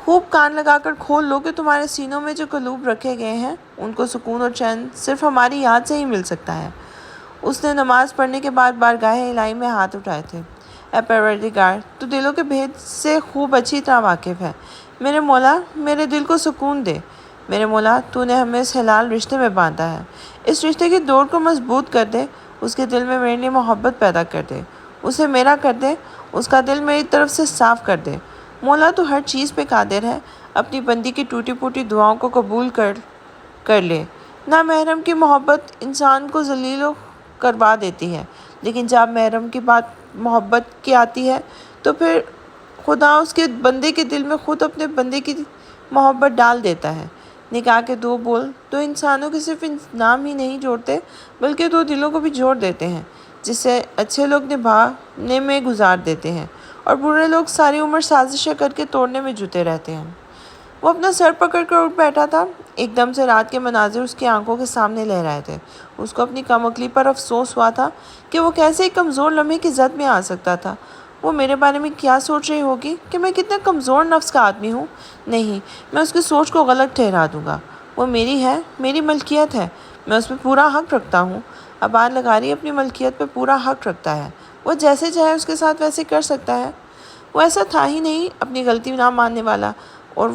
خوب کان لگا کر کھول لو کہ تمہارے سینوں میں جو قلوب رکھے گئے ہیں، ان کو سکون اور چین صرف ہماری یاد سے ہی مل سکتا ہے۔ اس نے نماز پڑھنے کے بعد بارگاہ الہی میں ہاتھ اٹھائے تھے۔ اے پروردگار، تو دلوں کے بھید سے خوب اچھی طرح واقف ہے۔ میرے مولا، میرے دل کو سکون دے۔ میرے مولا، تو نے ہمیں اس حلال رشتے میں باندھا ہے، اس رشتے کی ڈور کو مضبوط کر دے۔ اس کے دل میں میرے لیے محبت پیدا کر دے، اسے میرا کر دے، اس کا دل میری طرف سے صاف کر دے۔ مولا، تو ہر چیز پہ قادر ہے، اپنی بندی کی ٹوٹی پھوٹی دعاؤں کو قبول کر لے۔ نامحرم کی محبت انسان کو ذلیل کروا دیتی ہے، لیکن جب محرم کی بات محبت کی آتی ہے تو پھر خدا اس کے بندے کے دل میں خود اپنے بندے کی محبت ڈال دیتا ہے۔ نکاح کے دو بول دو انسانوں کے صرف نام ہی نہیں جوڑتے، بلکہ دو دلوں کو بھی جوڑ دیتے ہیں، جسے اچھے لوگ نبھانے میں گزار دیتے ہیں اور برے لوگ ساری عمر سازشیں کر کے توڑنے میں جتے رہتے ہیں۔ وہ اپنا سر پکڑ کر اٹھ بیٹھا تھا۔ ایک دم سے رات کے مناظر اس کی آنکھوں کے سامنے لہرائے تھے۔ اس کو اپنی کم عقلی پر افسوس ہوا تھا کہ وہ کیسے ایک کمزور لمحے کی زد میں آ سکتا تھا۔ وہ میرے بارے میں کیا سوچ رہی ہوگی کہ میں کتنا کمزور نفس کا آدمی ہوں؟ نہیں، میں اس کی سوچ کو غلط ٹھہرا دوں گا۔ وہ میری ہے، میری ملکیت ہے، میں اس پہ پورا حق رکھتا ہوں۔ ابان لغاری اپنی ملکیت پہ پورا حق رکھتا ہے، وہ جیسے چاہے اس کے ساتھ ویسے کر سکتا ہے۔ وہ ایسا تھا ہی نہیں اپنی غلطی نہ ماننے والا، اور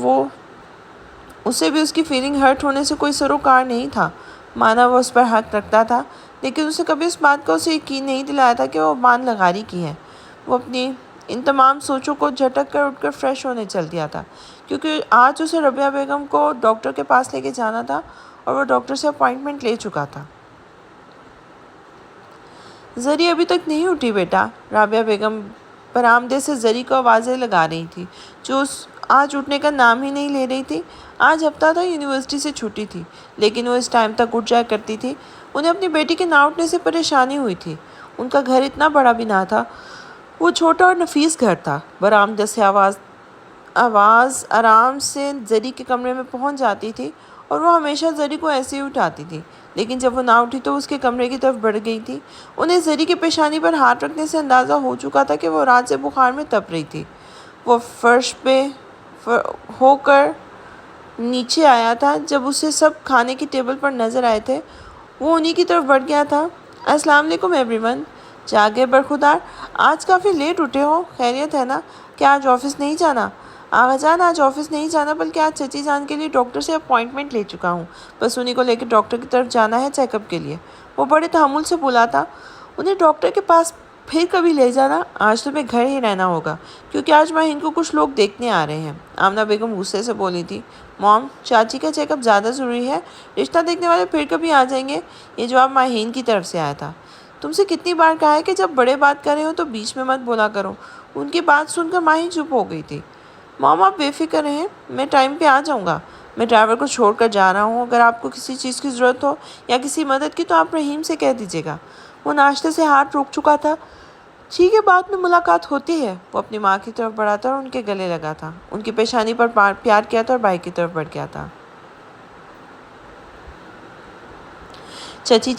اسے بھی اس کی فیلنگ ہرٹ ہونے سے کوئی سروکار نہیں تھا۔ مانا وہ اس پر حق رکھتا تھا، لیکن اسے کبھی اس بات کا اسے یقین نہیں دلایا تھا کہ وہ ابان لغاری کی ہے۔ وہ اپنی ان تمام سوچوں کو جھٹک کر اٹھ کر فریش ہونے چل دیا تھا، کیونکہ آج اسے ربیہ بیگم کو ڈاکٹر کے پاس لے کے جانا تھا اور وہ ڈاکٹر سے اپائنٹمنٹ لے چکا تھا۔ زری ابھی تک نہیں اٹھی بیٹا، رابعہ بیگم برآمدے سے زری کو آوازیں لگا رہی تھی، جو آج اٹھنے کا نام ہی نہیں لے رہی تھی۔ آج ہفتہ تھا، یونیورسٹی سے چھٹی تھی، لیکن وہ اس ٹائم تک اٹھ جایا کرتی تھی۔ انہیں اپنی بیٹی کے نہ اٹھنے سے پریشانی ہوئی تھی۔ ان کا گھر اتنا بڑا بھی نہ تھا، وہ چھوٹا اور نفیس گھر تھا۔ برآمدے سے آواز آرام سے زری کے کمرے میں پہنچ جاتی تھی اور وہ ہمیشہ زری کو ایسے ہی اٹھاتی تھی، لیکن جب وہ نہ اٹھی تو اس کے کمرے کی طرف بڑھ گئی تھی۔ انہیں زری کی پیشانی پر ہاتھ رکھنے سے اندازہ ہو چکا تھا کہ وہ رات سے بخار میں تپ رہی تھی۔ وہ فرش پہ ہو کر نیچے آیا تھا جب اسے سب کھانے کی ٹیبل پر نظر آئے تھے۔ وہ انہی کی طرف بڑھ گیا تھا۔ السلام علیکم ایوری ون۔ جاگے برخودار، آج کافی لیٹ اٹھے ہو، خیریت ہے نا؟ کیا آج آفس نہیں جانا؟ آغا جان، آج آفس نہیں جانا، بلکہ آج چچی جان کے لیے ڈاکٹر سے اپوائنٹمنٹ لے چکا ہوں، بس انہی کو لے کے ڈاکٹر کی طرف جانا ہے چیک اپ کے لیے۔ وہ بڑے تحمل سے بولا تھا۔ انہیں ڈاکٹر کے پاس پھر کبھی لے جانا، آج تمہیں گھر ہی رہنا ہوگا، کیونکہ آج ماہین کو کچھ لوگ دیکھنے آ رہے ہیں۔ آمنہ بیگم غصے سے بولی تھی۔ موم، چاچی کا چیک اپ زیادہ ضروری ہے، رشتہ دیکھنے والے پھر کبھی آ جائیں گے۔ یہ جواب ماہین کی طرف سے آیا تھا۔ تم سے کتنی بار کہا ہے کہ جب بڑے بات کر رہے ہو تو بیچ میں مت بولا کرو۔ ان کی بات سن کر ماہین چپ ہو گئی تھی۔ موم، آپ بے فکر رہیں، میں ٹائم پہ آ جاؤں گا۔ میں ڈرائیور کو چھوڑ کر جا رہا ہوں، اگر آپ کو کسی چیز کی ضرورت ہو یا کسی مدد کی تو آپ رحیم سے کہہ دیجیے گا۔ وہ ناشتے سے ہاتھ روک چکا تھا۔ ٹھیک ہے، بعد میں ملاقات ہوتی ہے۔ وہ اپنی ماں کی طرف بڑھا تھا اور ان کے گلے لگا تھا، ان کی پیشانی پر پیار کیا تھا اور بھائی کی طرف بڑھ گیا تھا۔ چچی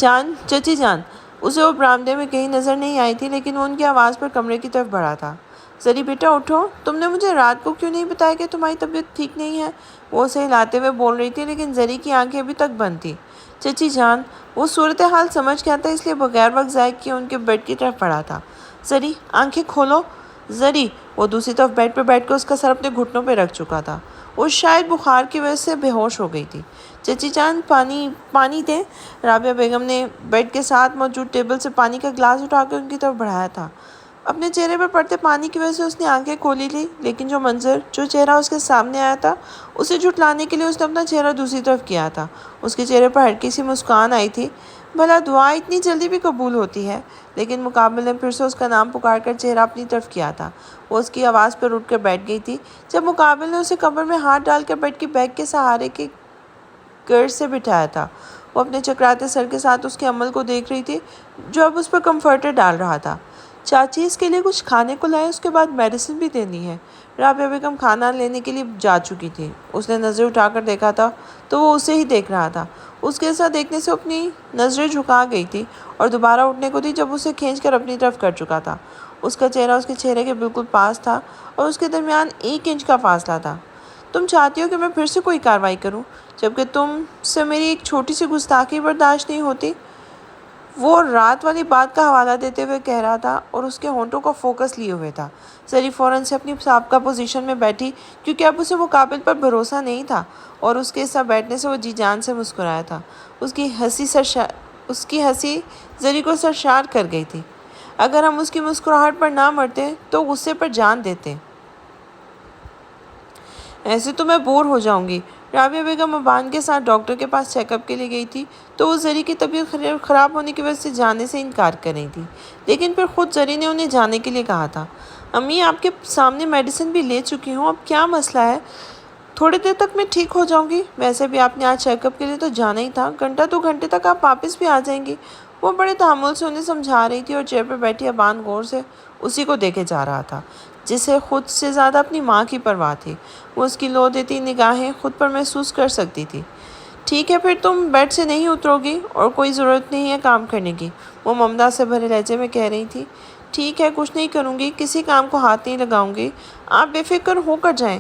جان، اسے وہ برآمدے میں کہیں نظر نہیں آئی تھی، لیکن وہ ان کی آواز پر کمرے کی طرف بڑھا تھا۔ زری بیٹا اٹھو، تم نے مجھے رات کو کیوں نہیں بتایا کہ تمہاری طبیعت ٹھیک نہیں ہے؟ وہ اسے ہلاتے ہوئے بول رہی تھی، لیکن زری کی آنکھیں ابھی تک بند تھیں۔ چچی جان، وہ صورتحال سمجھ گیا تھا، اس لیے بغیر وقت ضائع کیے ان کے بیڈ کی طرف بڑھا تھا۔ زری، آنکھیں کھولو۔ زری، وہ دوسری طرف بیڈ پہ بیٹھ کر اس کا سر اپنے گھٹنوں پہ رکھ چکا تھا۔ وہ شاید بخار کی وجہ سے بے ہوش ہو گئی تھی۔ چچی جان، پانی دیں۔ رابعہ بیگم نے بیڈ کے ساتھ موجود ٹیبل سے پانی کا گلاس اٹھا کر ان کی طرف بڑھایا تھا۔ اپنے چہرے پر پڑتے پانی کی وجہ سے اس نے آنکھیں کھولی لی، لیکن جو چہرہ اس کے سامنے آیا تھا اسے جھٹلانے کے لیے اس نے اپنا چہرہ دوسری طرف کیا تھا۔ اس کے چہرے پر ہلکی سی مسکان آئی تھی۔ بھلا دعا اتنی جلدی بھی قبول ہوتی ہے؟ لیکن مقابل نے پھر سے اس کا نام پکار کر چہرہ اپنی طرف کیا تھا۔ وہ اس کی آواز پر اٹھ کر بیٹھ گئی تھی جب مقابل نے اسے کمر میں ہاتھ ڈال کر بیڈ کی بیک کے سہارے کے گرد سے بٹھایا تھا۔ وہ اپنے چکراتے سر کے ساتھ اس کے عمل کو دیکھ رہی تھی، جو اب اس پر کمفرٹر ڈال رہا تھا۔ چاچی، اس کے لیے کچھ کھانے کو لائے، اس کے بعد میڈیسن بھی دینی ہے۔ رابعہ بیگم کھانا لینے کے لیے جا چکی تھی۔ اس نے نظر اٹھا کر دیکھا تھا تو وہ اسے ہی دیکھ رہا تھا۔ اس کے ساتھ دیکھنے سے اپنی نظریں جھکا گئی تھی اور دوبارہ اٹھنے کو تھی جب اسے کھینچ کر اپنی طرف کر چکا تھا۔ اس کا چہرہ اس کے چہرے کے بالکل پاس تھا اور اس کے درمیان 1 انچ کا فاصلہ تھا۔ تم چاہتی ہو کہ میں پھر سے کوئی کارروائی کروں، جبکہ تم سے میری ایک چھوٹی سی گستاخی برداشت نہیں ہوتی؟ وہ رات والی بات کا حوالہ دیتے ہوئے کہہ رہا تھا اور اس کے ہونٹوں کو فوکس لیے ہوئے تھا۔ زری فوراً سے اپنی سابقہ پوزیشن میں بیٹھی، کیونکہ اب اسے مقابل پر بھروسہ نہیں تھا، اور اس کے ساتھ بیٹھنے سے وہ جی جان سے مسکرایا تھا۔ اس کی ہنسی زری کو سرشار کر گئی تھی۔ اگر ہم اس کی مسکراہٹ پر نہ مرتے تو غصے پر جان دیتے۔ ایسے تو میں بور ہو جاؤں گی۔ رابعہ بیگم ابان کے ساتھ ڈاکٹر کے پاس چیک اپ کے لیے گئی تھی تو وہ زری کی طبیعت خراب ہونے کی وجہ سے جانے سے انکار کر رہی تھی، لیکن پھر خود زری نے انہیں جانے کے لیے کہا تھا۔ امی، آپ کے سامنے میڈیسن بھی لے چکی ہوں، اب کیا مسئلہ ہے؟ تھوڑی دیر تک میں ٹھیک ہو جاؤں گی۔ ویسے بھی آپ نے آج چیک اپ کے لیے تو جانا ہی تھا، گھنٹہ 2 گھنٹے تک آپ واپس بھی آ جائیں گی۔ وہ بڑے تحمل سے انہیں سمجھا رہی تھی اور چیئر پر بیٹھی ابان غور سے اسی کو دیکھے جا رہا تھا جسے خود سے زیادہ اپنی ماں کی پرواہ تھی۔ وہ اس کی لو دیتی نگاہیں خود پر محسوس کر سکتی تھی۔ ٹھیک ہے، پھر تم بیڈ سے نہیں اترو گی اور کوئی ضرورت نہیں ہے کام کرنے کی، وہ ممتا سے بھرے لہجے میں کہہ رہی تھی۔ ٹھیک ہے، کچھ نہیں کروں گی، کسی کام کو ہاتھ نہیں لگاؤں گی، آپ بے فکر ہو کر جائیں۔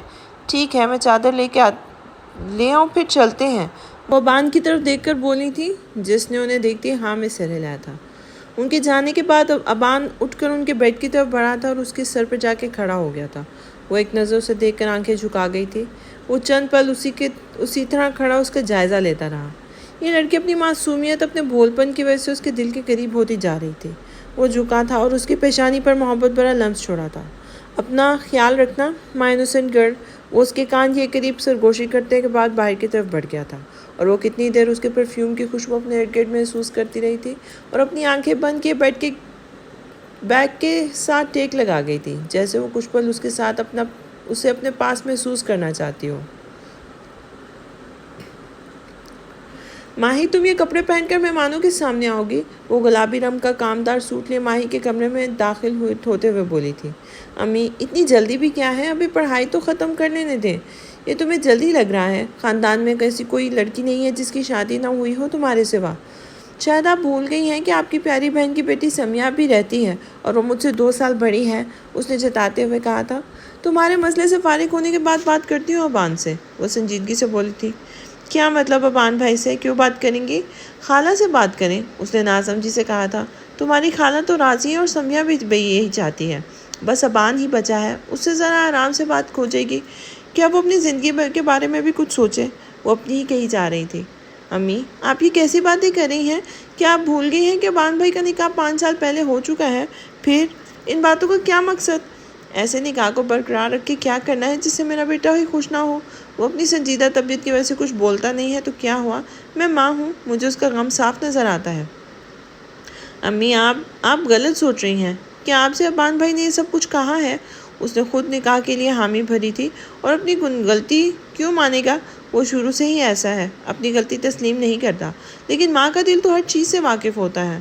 ٹھیک ہے، میں چادر لے آؤں، پھر چلتے ہیں، وہ ابان کی طرف دیکھ کر بولی تھی، جس نے انہیں دیکھتے ہاں میں سر ہلایا تھا۔ ان کے جانے کے بعد ابان اٹھ کر ان کے بیڈ کی طرف بڑھا تھا اور اس کے سر پر جا کے کھڑا ہو گیا تھا۔ وہ ایک نظر اسے دیکھ کر آنکھیں جھکا گئی تھی۔ وہ چند پل اسی طرح کھڑا اس کا جائزہ لیتا رہا۔ یہ لڑکی اپنی معصومیت، اپنے بھول پن کی وجہ سے اس کے دل کے قریب ہوتی جا رہی تھی۔ وہ جھکا تھا اور اس کی پیشانی پر محبت بھرا لمس چھوڑا تھا۔ اپنا خیال رکھنا، مائی انوسنٹ گرل۔ وہ اس کے کان کے قریب سرگوشی کرنے کے بعد باہر کی طرف بڑھ گیا تھا، اور وہ کتنی دیر اس کے پرفیوم کی خوشبو اپنے ارد گرد محسوس کرتی رہی تھی اور اپنی آنکھیں بند کیے بیڈ کے بیگ کے ساتھ ٹیک لگا گئی تھی، جیسے وہ کچھ پل اس کے ساتھ اسے اپنے پاس محسوس کرنا چاہتی ہو۔ ماہی، تم یہ کپڑے پہن کر مہمانوں کے سامنے آؤ گی؟ وہ گلابی رنگ کا کامدار سوٹ لیے ماہی کے کمرے میں داخل ہوتے ہوئے بولی تھی۔ امی، اتنی جلدی بھی کیا ہے، ابھی پڑھائی تو ختم کر لینے دیں۔ یہ تمہیں جلدی لگ رہا ہے؟ خاندان میں ایسی کوئی لڑکی نہیں ہے جس کی شادی نہ ہوئی ہو تمہارے سوا؟ شاید آپ بھول گئی ہیں کہ آپ کی پیاری بہن کی بیٹی سمیہ بھی رہتی ہے اور وہ مجھ سے 2 سال بڑی ہے، اس نے جتاتے ہوئے کہا تھا۔ تمہارے مسئلے سے فارغ ہونے کے بعد بات کرتی ہوں ابان سے، وہ سنجیدگی سے بولی تھی۔ کیا مطلب ابان بھائی سے کیوں بات کریں گی؟ خالہ سے بات کریں، اس نے ناسمجھی سے کہا تھا۔ تمہاری خالہ تو راضی ہے اور سمیہ بھی یہی چاہتی ہے، بس ابان ہی بچا ہے، اس سے ذرا آرام سے بات کھوجے گی، کیا وہ اپنی زندگی کے بارے میں بھی کچھ سوچے۔ وہ اپنی ہی کہی جا رہی تھی۔ امی، آپ یہ کیسی باتیں کر رہی ہیں؟ کیا آپ بھول گئی ہیں کہ ابان بھائی کا نکاح 5 سال پہلے ہو چکا ہے؟ پھر ان باتوں کا کیا مقصد؟ ایسے نکاح کو برقرار رکھ کے کیا کرنا ہے جس سے میرا بیٹا ہی خوش نہ ہو؟ وہ اپنی سنجیدہ طبیعت کی وجہ سے کچھ بولتا نہیں ہے تو کیا ہوا؟ میں ماں ہوں، مجھے اس کا غم صاف نظر آتا ہے۔ امی، آپ غلط سوچ رہی ہیں۔ کیا آپ سے ابان بھائی نے یہ سب کچھ کہا ہے؟ اس نے خود نکاح کے لیے حامی بھری تھی اور اپنی غلطی کیوں مانے گا؟ وہ شروع سے ہی ایسا ہے، اپنی غلطی تسلیم نہیں کرتا، لیکن ماں کا دل تو ہر چیز سے واقف ہوتا ہے۔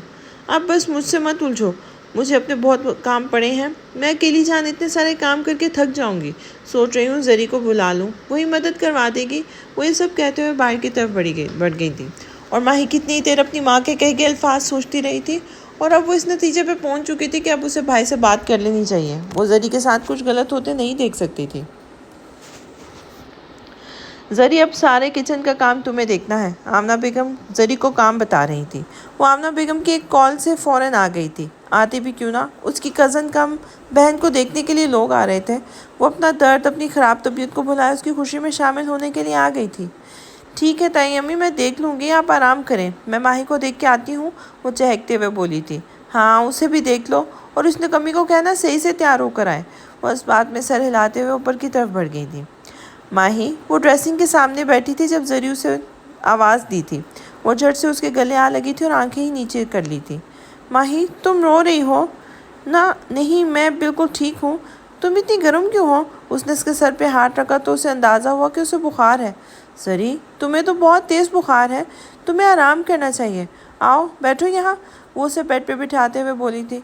اب بس مجھ سے مت الجھو، مجھے اپنے بہت کام پڑے ہیں، میں اکیلی جان اتنے سارے کام کر کے تھک جاؤں گی۔ سوچ رہی ہوں زری کو بلا لوں، وہی مدد کروا دے گی۔ وہ یہ سب کہتے ہوئے باہر کی طرف بڑھ گئی تھی، اور ماہی کتنی دیر اپنی ماں کے کہے گئے الفاظ سوچتی رہی تھی، اور اب وہ اس نتیجے پہ پہنچ چکی تھی کہ اب اسے بھائی سے بات کر لینی چاہیے۔ وہ زری کے ساتھ کچھ غلط ہوتے نہیں دیکھ سکتی تھی۔ زری، اب سارے کچن کا کام تمہیں دیکھنا ہے، آمنہ بیگم زری کو کام بتا رہی تھی۔ وہ آمنہ بیگم کی ایک کال سے فوراً آ گئی تھی۔ آتی بھی کیوں نہ، اس کی کزن کم بہن کو دیکھنے کے لیے لوگ آ رہے تھے۔ وہ اپنا درد، اپنی خراب طبیعت کو بھلائے اس کی خوشی میں شامل ہونے کے لیے آ گئی تھی۔ ٹھیک ہے تائی امی، میں دیکھ لوں گی، آپ آرام کریں، میں ماہی کو دیکھ کے آتی ہوں، وہ چہکتے ہوئے بولی تھی۔ ہاں، اسے بھی دیکھ لو، اور اس نے کمی کو کہنا صحیح سے تیار ہو کر آئے۔ وہ اس بات میں سر ہلاتے ہوئے اوپر کی طرف بڑھ گئی تھی۔ ماہی، وہ ڈریسنگ کے سامنے بیٹھی تھی جب زری اسے آواز دی تھی۔ وہ جھٹ سے اس کے گلے آ لگی تھی اور آنکھیں ہی نیچے کر لی تھی۔ ماہی، تم رو رہی ہو؟ نہیں، میں بالکل ٹھیک ہوں۔ تم اتنی گرم کیوں ہو؟ اس نے اس کے سر پہ ہاتھ رکھا تو اسے اندازہ ہوا کہ اسے بخار ہے۔ زری، تمہیں تو بہت تیز بخار ہے، تمہیں آرام کرنا چاہیے، آؤ بیٹھو یہاں، وہ اسے بیڈ پہ بٹھاتے ہوئے بولی تھی۔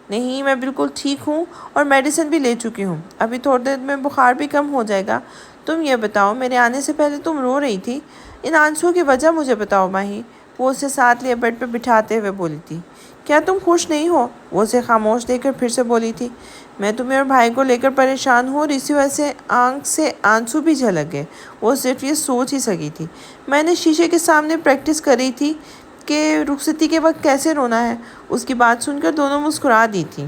نہیں، میں بالکل ٹھیک ہوں اور میڈیسن بھی لے چکی ہوں، ابھی تھوڑی دیر میں بخار بھی کم ہو جائے گا۔ تم یہ بتاؤ، میرے آنے سے پہلے تم رو رہی تھی، ان آنسوؤں کی وجہ مجھے بتاؤ ماہی، وہ اسے ساتھ لیے بیڈ پہ بٹھاتے ہوئے بولی تھی۔ کیا تم خوش نہیں ہو؟ وہ اسے خاموش دیکھ کر پھر سے بولی تھی۔ میں تمہیں اور بھائی کو لے کر پریشان ہوں اور اسی وجہ سے آنکھ سے آنسو بھی جھلک گئے۔ وہ صرف یہ سوچ ہی سکی تھی۔ میں نے شیشے کے سامنے پریکٹس کری تھی کہ رخصتی کے وقت کیسے رونا ہے۔ اس کی بات سن کر دونوں مسکرا دی تھی۔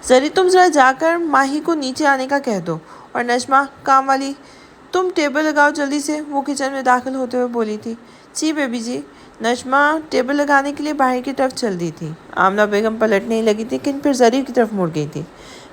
زری، تم ذرا جا کر ماہی کو نیچے آنے کا کہہ دو، اور نجمہ، کام والی، تم ٹیبل لگاؤ جلدی سے، وہ کچن میں داخل ہوتے ہوئے بولی تھی۔ جی بیبی جی۔ نجمہ ٹیبل لگانے کے لیے باہر کی طرف چل دی تھی۔ آمنہ بیگم پلٹنے ہی لگی تھی لیکن پھر زری کی طرف مڑ گئی تھی۔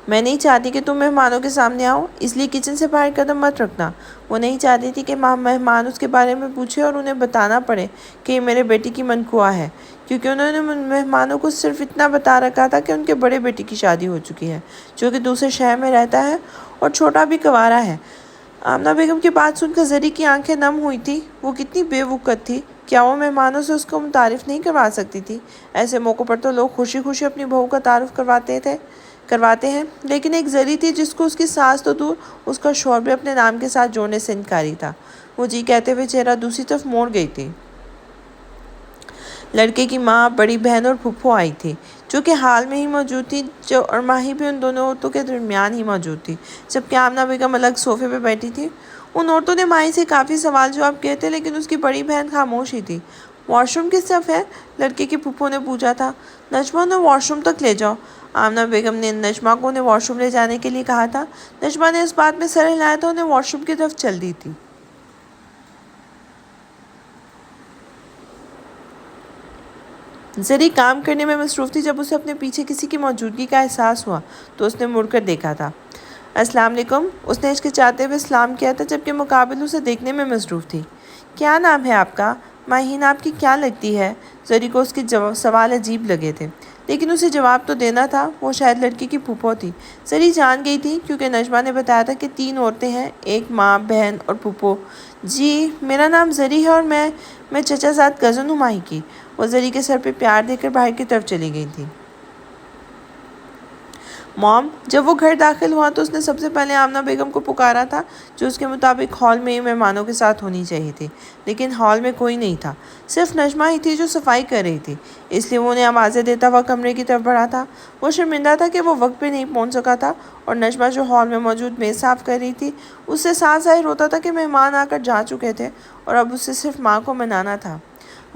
میں نہیں چاہتی کہ تم مہمانوں کے سامنے آؤ، اس لیے کچن سے باہر قدم مت رکھنا۔ وہ نہیں چاہتی تھی کہ مہمان اس کے بارے میں پوچھے اور انہیں بتانا پڑے کہ یہ میرے بیٹی کی منقوہ ہے، کیونکہ انہوں نے مہمانوں کو صرف اتنا بتا رکھا تھا کہ ان کے بڑے بیٹی کی شادی ہو چکی ہے، جو کہ دوسرے شہر میں رہتا ہے اور چھوٹا بھی کنوارا ہے۔ آمنہ بیگم کی بات سن کر زری کی آنکھیں نم ہوئی تھی۔ وہ کتنی بے وقت تھی، کیا وہ مہمانوں سے اس کو متعارف نہیں کروا سکتی تھی؟ ایسے موقعوں پر تو لوگ خوشی خوشی اپنی بہو کا تعارف کرواتے ہیں، لیکن ایک زری تھی جس کو اس کی ساس تو دور، اس کا شوہر بھی اپنے نام کے ساتھ جوڑنے سے انکاری تھا۔ وہ جی کہتے ہوئے چہرہ دوسری طرف موڑ گئی تھی۔ لڑکے کی ماں، بڑی بہن اور پھپھو آئی تھی، جو کہ حال میں ہی موجود تھی، اور ماہی بھی ان دونوں عورتوں کے درمیان ہی موجود تھی، جبکہ آمنہ بیگم الگ صوفے پہ بیٹھی تھی۔ ان عورتوں نے ماہی سے کافی سوال جواب کیے تھے، لیکن اس کی بڑی بہن خاموش ہی تھی۔ واش روم کس طرف ہے؟ لڑکے کی پھپھو نے پوچھا تھا۔ نجمہ، انہیں واش روم تک لے جاؤ۔ آمنہ بیگم نے نجمہ کو انہیں واش روم لے جانے کے لیے کہا تھا۔ نجمہ نے اس بات میں سر ہلایا تو انہیں واش روم کی طرف چل دی تھی۔ زری کام کرنے میں مصروف تھی۔ جب اسے اپنے پیچھے کسی کی موجودگی کا احساس ہوا تو اس نے مڑ کر دیکھا تھا۔ السلام علیکم، اس نے ہچکچاتے ہوئے سلام کیا تھا، جبکہ مقابل اسے دیکھنے میں مصروف تھی۔ کیا نام ہے آپ کا؟ ماہین آپ کی کیا لگتی ہے؟ زری کو اس کے سوال عجیب لگے تھے، لیکن اسے جواب تو دینا تھا۔ وہ شاید لڑکی کی پھپھو تھی۔ زری جان گئی تھی کیونکہ نجمہ نے بتایا تھا کہ 3 عورتیں ہیں، ایک ماں، بہن اور پھپھو۔ جی، میرا نام زری ہے اور میں چچا زاد کزن ہوں ماہی کی۔ وہ زری کے سر پہ پیار دے کر باہر کی طرف چلی گئی تھی۔ موم، جب وہ گھر داخل ہوا تو اس نے سب سے پہلے آمنہ بیگم کو پکارا تھا، جو اس کے مطابق ہال میں مہمانوں کے ساتھ ہونی چاہیے تھی، لیکن ہال میں کوئی نہیں تھا، صرف نجمہ ہی تھی جو صفائی کر رہی تھی، اس لیے وہ انہیں آوازیں دیتا ہوا کمرے کی طرف بڑھا تھا۔ وہ شرمندہ تھا کہ وہ وقت پہ نہیں پہنچ سکا تھا، اور نجمہ جو ہال میں موجود میز صاف کر رہی تھی، اس سے صاف ظاہر ہوتا تھا کہ مہمان آ کر جا چکے تھے اور اب اسے صرف ماں کو منانا تھا۔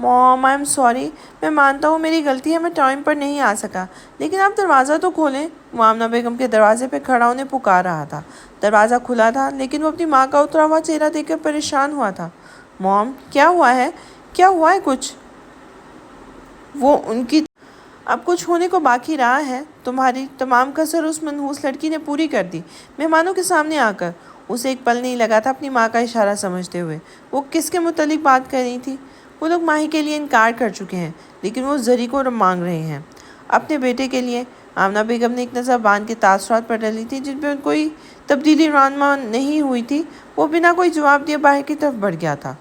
موم، آئی ایم سوری، میں مانتا ہوں میری غلطی ہے، میں ٹائم پر نہیں آ سکا، لیکن آپ دروازہ تو کھولیں۔ وہ آمنہ بیگم کے دروازے پہ کھڑا انہیں پکار رہا تھا۔ دروازہ کھلا تھا، لیکن وہ اپنی ماں کا اترا ہوا چہرہ دیکھ کر پریشان ہوا تھا۔ موم، کیا ہوا ہے؟ کیا ہوا ہے کچھ؟ وہ ان کی اب کچھ ہونے کو باقی رہا ہے؟ تمہاری تمام کسر اس منحوس لڑکی نے پوری کر دی، مہمانوں کے سامنے آ کر۔ اسے ایک پل نہیں لگا تھا اپنی ماں کا اشارہ سمجھتے ہوئے وہ کس کے متعلق بات کر رہی تھی۔ وہ لوگ ماہی کے لیے انکار کر چکے ہیں، لیکن وہ زری کو مانگ رہے ہیں اپنے بیٹے کے لیے۔ آمنہ بیگم نے ایک نظر بان کے تاثرات پر ڈالی تھی جن پہ کوئی تبدیلی رونما نہیں ہوئی تھی۔ وہ بنا کوئی جواب دیے باہر کی طرف بڑھ گیا تھا۔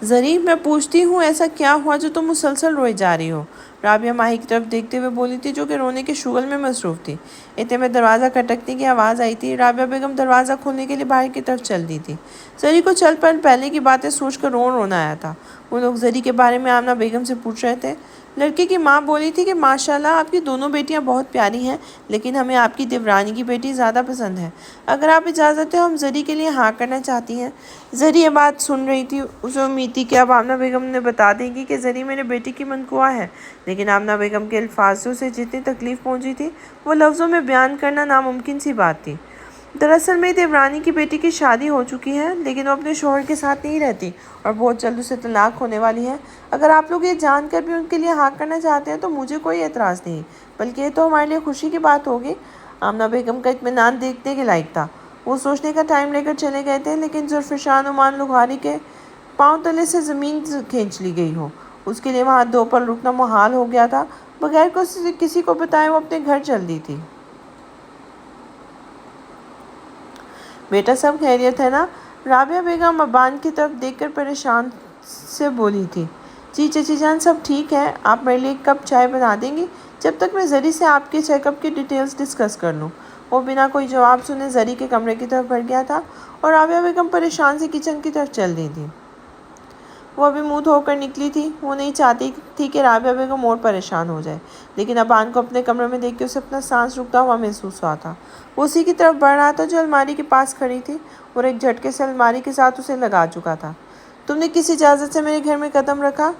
زری، میں پوچھتی ہوں ایسا کیا ہوا جو تم مسلسل روئے جا رہی ہو؟ رابعہ ماہی کی طرف دیکھتے ہوئے بولی تھی، جو کہ رونے کے شغل میں مصروف تھی۔ اتنے میں دروازہ کھٹکنے کی آواز آئی تھی۔ رابعہ بیگم دروازہ کھولنے کے لیے باہر کی طرف چل دی تھی۔ زری کو چل پل پہلے کی باتیں سوچ کر رونا آیا تھا۔ وہ لوگ زری کے بارے میں آمنہ بیگم سے پوچھ رہے تھے۔ لڑکے کی ماں بولی تھی کہ ماشاءاللہ آپ کی دونوں بیٹیاں بہت پیاری ہیں، لیکن ہمیں آپ کی دیورانی کی بیٹی زیادہ پسند ہے۔ اگر آپ اجازت ہے ہم زری کے لیے ہاں کرنا چاہتی ہیں۔ زری یہ بات سن رہی تھی، اسے امید تھی کہ اب آمنہ بیگم نے بتا دے گی کہ زری میرے بیٹی کی منقوہ ہے، لیکن آمنہ بیگم کے الفاظ سے اسے جتنی تکلیف پہنچی تھی وہ لفظوں میں بیان کرنا ناممکن سی بات تھی۔ دراصل میری دیورانی کی بیٹی کی شادی ہو چکی ہے، لیکن وہ اپنے شوہر کے ساتھ نہیں رہتی اور بہت جلد اسے طلاق ہونے والی ہے۔ اگر آپ لوگ یہ جان کر بھی ان کے لیے ہاں کرنا چاہتے ہیں تو مجھے کوئی اعتراض نہیں، بلکہ یہ تو ہمارے لیے خوشی کی بات ہوگی۔ آمنہ بیگم کا اطمینان دیکھنے کے لائق تھا۔ وہ سوچنے کا ٹائم لے کر چلے گئے تھے، لیکن زلفشاں نعمان لغاری کے پاؤں تلے سے زمین کھینچ لی گئی ہو، اس کے لیے وہاں دو پل رکنا محال ہو گیا تھا۔ بغیر کسی کو بتائے وہ اپنے گھر چل دی تھی۔ بیٹا، سب خیریت ہے نا؟ رابعہ بیگم ابان کی طرف دیکھ کر پریشان سے بولی تھی۔ جی چچی جان، سب ٹھیک ہے۔ آپ میرے لیے ایک کپ چائے بنا دیں گی جب تک میں زری سے آپ کے چیک اپ کی ڈیٹیلز ڈسکس کر لوں؟ وہ بنا کوئی جواب سنے زری کے کمرے کی طرف بڑھ گیا تھا اور رابعہ بیگم پریشان سے کچن کی طرف چل دی تھی۔ وہ ابھی منہ دھو کر نکلی تھی۔ وہ نہیں چاہتی تھی کہ رابعہ بیگم اور پریشان ہو جائے، لیکن ابان کو اپنے کمرے میں دیکھ کے اسے اپنا سانس رکتا ہوا محسوس ہوا تھا۔ وہ اسی کی طرف بڑھ رہا تھا جو الماری کے پاس کھڑی تھی، اور ایک جھٹکے سے الماری کے ساتھ اسے لگا چکا تھا۔ تم نے کس اجازت سے میرے گھر میں قدم رکھا؟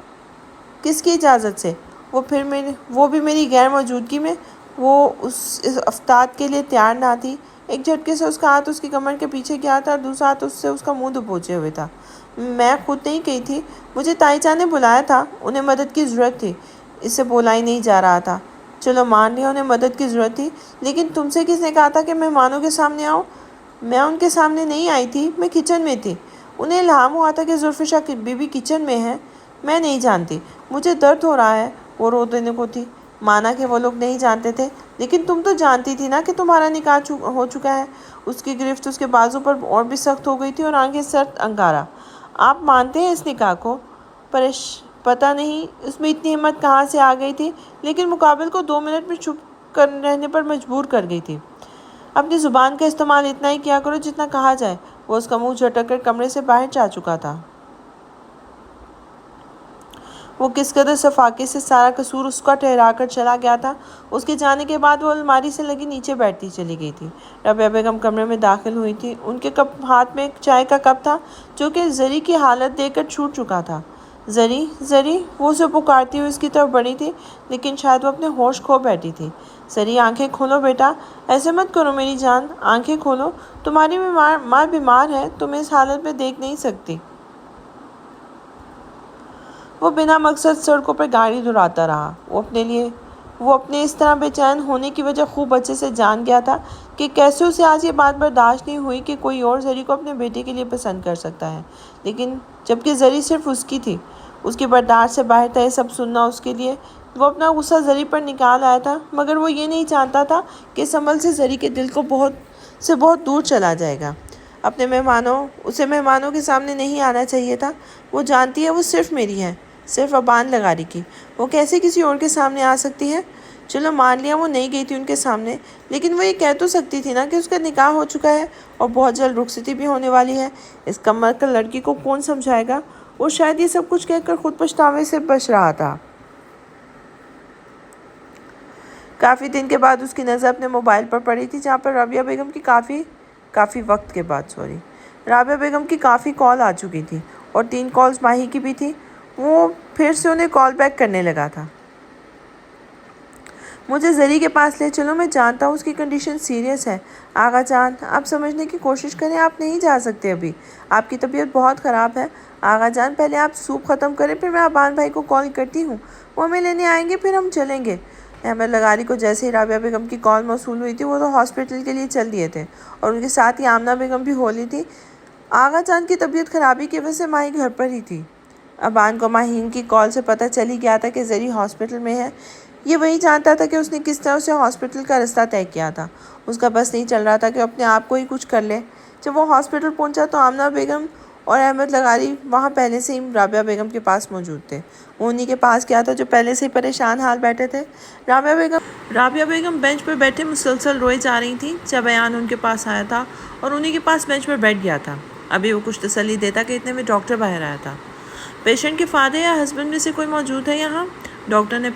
کس کی اجازت سے؟ وہ بھی میری غیر موجودگی میں؟ وہ اس افتاد کے لیے تیار نہ تھی۔ ایک جھٹکے سے اس کا ہاتھ اس کی کمر کے پیچھے گیا تھا اور دوسرا ہاتھ سے اس کا منہ دبوچے ہوئے تھا۔ میں خود نہیں گئی تھی، مجھے تائی جان نے بلایا تھا، انہیں مدد کی ضرورت تھی۔ اسے بولا ہی نہیں جا رہا تھا۔ چلو مان لیا انہیں مدد کی ضرورت تھی، لیکن تم سے کس نے کہا تھا کہ مہمانوں کے سامنے آؤ؟ میں ان کے سامنے نہیں آئی تھی، میں کچن میں تھی۔ انہیں الہام ہوا تھا کہ زلفشاں بی بی کچن میں ہے۔ میں نہیں جانتی، مجھے درد ہو رہا ہے۔ وہ رو دینے کو تھی۔ مانا کہ وہ لوگ نہیں جانتے تھے، لیکن تم تو جانتی تھی نا کہ تمہارا نکاح ہو چکا ہے۔ اس کی گرفت اس کے بازو پر اور بھی سخت ہو گئی تھی اور آنکھیں سرد انگارہ۔ آپ مانتے ہیں اس نکاح کو؟ پتہ نہیں اس میں اتنی ہمت کہاں سے آ گئی تھی، لیکن مقابل کو 2 منٹ میں چپ کر رہنے پر مجبور کر گئی تھی۔ اپنی زبان کا استعمال اتنا ہی کیا کرو جتنا کہا جائے۔ وہ اس کا منہ جھٹک کر کمرے سے باہر جا چکا تھا۔ وہ کس قدر صفاقے سے سارا قصور اس کا ٹھہرا کر چلا گیا تھا۔ اس کے جانے کے بعد وہ الماری سے لگی نیچے بیٹھتی چلی گئی تھی۔ رابعہ بیگم کمرے میں داخل ہوئی تھی۔ ان کے ہاتھ میں ایک چائے کا کپ تھا جو کہ زری کی حالت دیکھ کر چھوٹ چکا تھا۔ زری، زری، وہ اسے پکارتی ہوئی اس کی طرف بڑھی تھی، لیکن شاید وہ اپنے ہوش کھو بیٹھی تھی۔ زری، آنکھیں کھولو بیٹا، ایسے مت کرو میری جان، آنکھیں کھولو، تمہاری ماں بیمار ہے، تمہیں اس حالت میں دیکھ نہیں سکتی۔ وہ بنا مقصد سڑکوں پر گاڑی دھڑاتا رہا۔ وہ اپنے اس طرح بے چین ہونے کی وجہ خوب اچھے سے جان گیا تھا کہ کیسے اسے آج یہ بات برداشت نہیں ہوئی کہ کوئی اور زری کو اپنے بیٹے کے لیے پسند کر سکتا ہے، لیکن جبکہ زری صرف اس کی تھی۔ اس کی برداشت سے باہر تھا یہ سب سننا اس کے لیے۔ وہ اپنا غصہ زری پر نکال آیا تھا، مگر وہ یہ نہیں جانتا تھا کہ اس عمل سے زری کے دل کو بہت دور چلا جائے گا۔ اسے مہمانوں کے سامنے نہیں آنا چاہیے تھا۔ وہ جانتی ہے وہ صرف میری ہے، صرف ابان لغاری کی۔ وہ کیسے کسی اور کے سامنے آ سکتی ہے؟ چلو مان لیا وہ نہیں گئی تھی ان کے سامنے، لیکن وہ یہ کہہ تو سکتی تھی نا کہ اس کا نکاح ہو چکا ہے اور بہت جلد رخصتی بھی ہونے والی ہے۔ اس کم عقل لڑکی کو کون سمجھائے گا؟ وہ شاید یہ سب کچھ کہہ کر خود پچھتاوے سے بچ رہا تھا۔ کافی دن کے بعد اس کی نظر اپنے موبائل پر پڑی تھی، جہاں پر رابعہ بیگم کی کافی وقت کے بعد رابعہ بیگم کی کافی کال آ چکی تھی اور 3 کالز ماہی کی بھی تھی۔ وہ پھر سے انہیں کال بیک کرنے لگا تھا۔ مجھے زری کے پاس لے چلو، میں جانتا ہوں اس کی کنڈیشن سیریس ہے۔ آغا جان، آپ سمجھنے کی کوشش کریں، آپ نہیں جا سکتے ابھی، آپ کی طبیعت بہت خراب ہے۔ آغا جان، پہلے آپ سوپ ختم کریں، پھر میں ابان بھائی کو کال کرتی ہوں، وہ ہمیں لینے آئیں گے، پھر ہم چلیں گے۔ احمد لغاری کو جیسے ہی رابعہ بیگم کی کال موصول ہوئی تھی، وہ تو ہاسپٹل کے لیے چل دیے تھے اور ان کے ساتھ ہی آمنہ بیگم بھی ہو لی تھی۔ آغا جان کی طبیعت خرابی کی وجہ سے ماہی گھر پر ہی تھی۔ ابان کو ماہین کی کال سے پتہ چل ہی گیا تھا کہ زری ہاسپٹل میں ہے۔ یہ وہی جانتا تھا کہ اس نے کس طرح اسے ہاسپٹل کا رستہ طے کیا تھا۔ اس کا بس نہیں چل رہا تھا کہ اپنے آپ کو ہی کچھ کر لے۔ جب وہ ہاسپٹل پہنچا تو آمنہ بیگم اور احمد لغاری وہاں پہلے سے ہی رابعہ بیگم کے پاس موجود تھے۔ وہ انہی کے پاس گیا تھا جو پہلے سے ہی پریشان حال بیٹھے تھے۔ رابعہ بیگم بینچ پر بیٹھے مسلسل روئے جا رہی تھیں جب ایان ان کے پاس آیا تھا اور انہی کے پاس بینچ پر بیٹھ گیا تھا۔ ابھی وہ کچھ تسلی دیتا کہ اتنے میں ڈاکٹر باہر آیا تھا۔ پیشنٹ کے فادر یا ہسبینڈ میں سے کوئی موجود ہے یہاں؟ ڈاکٹر نے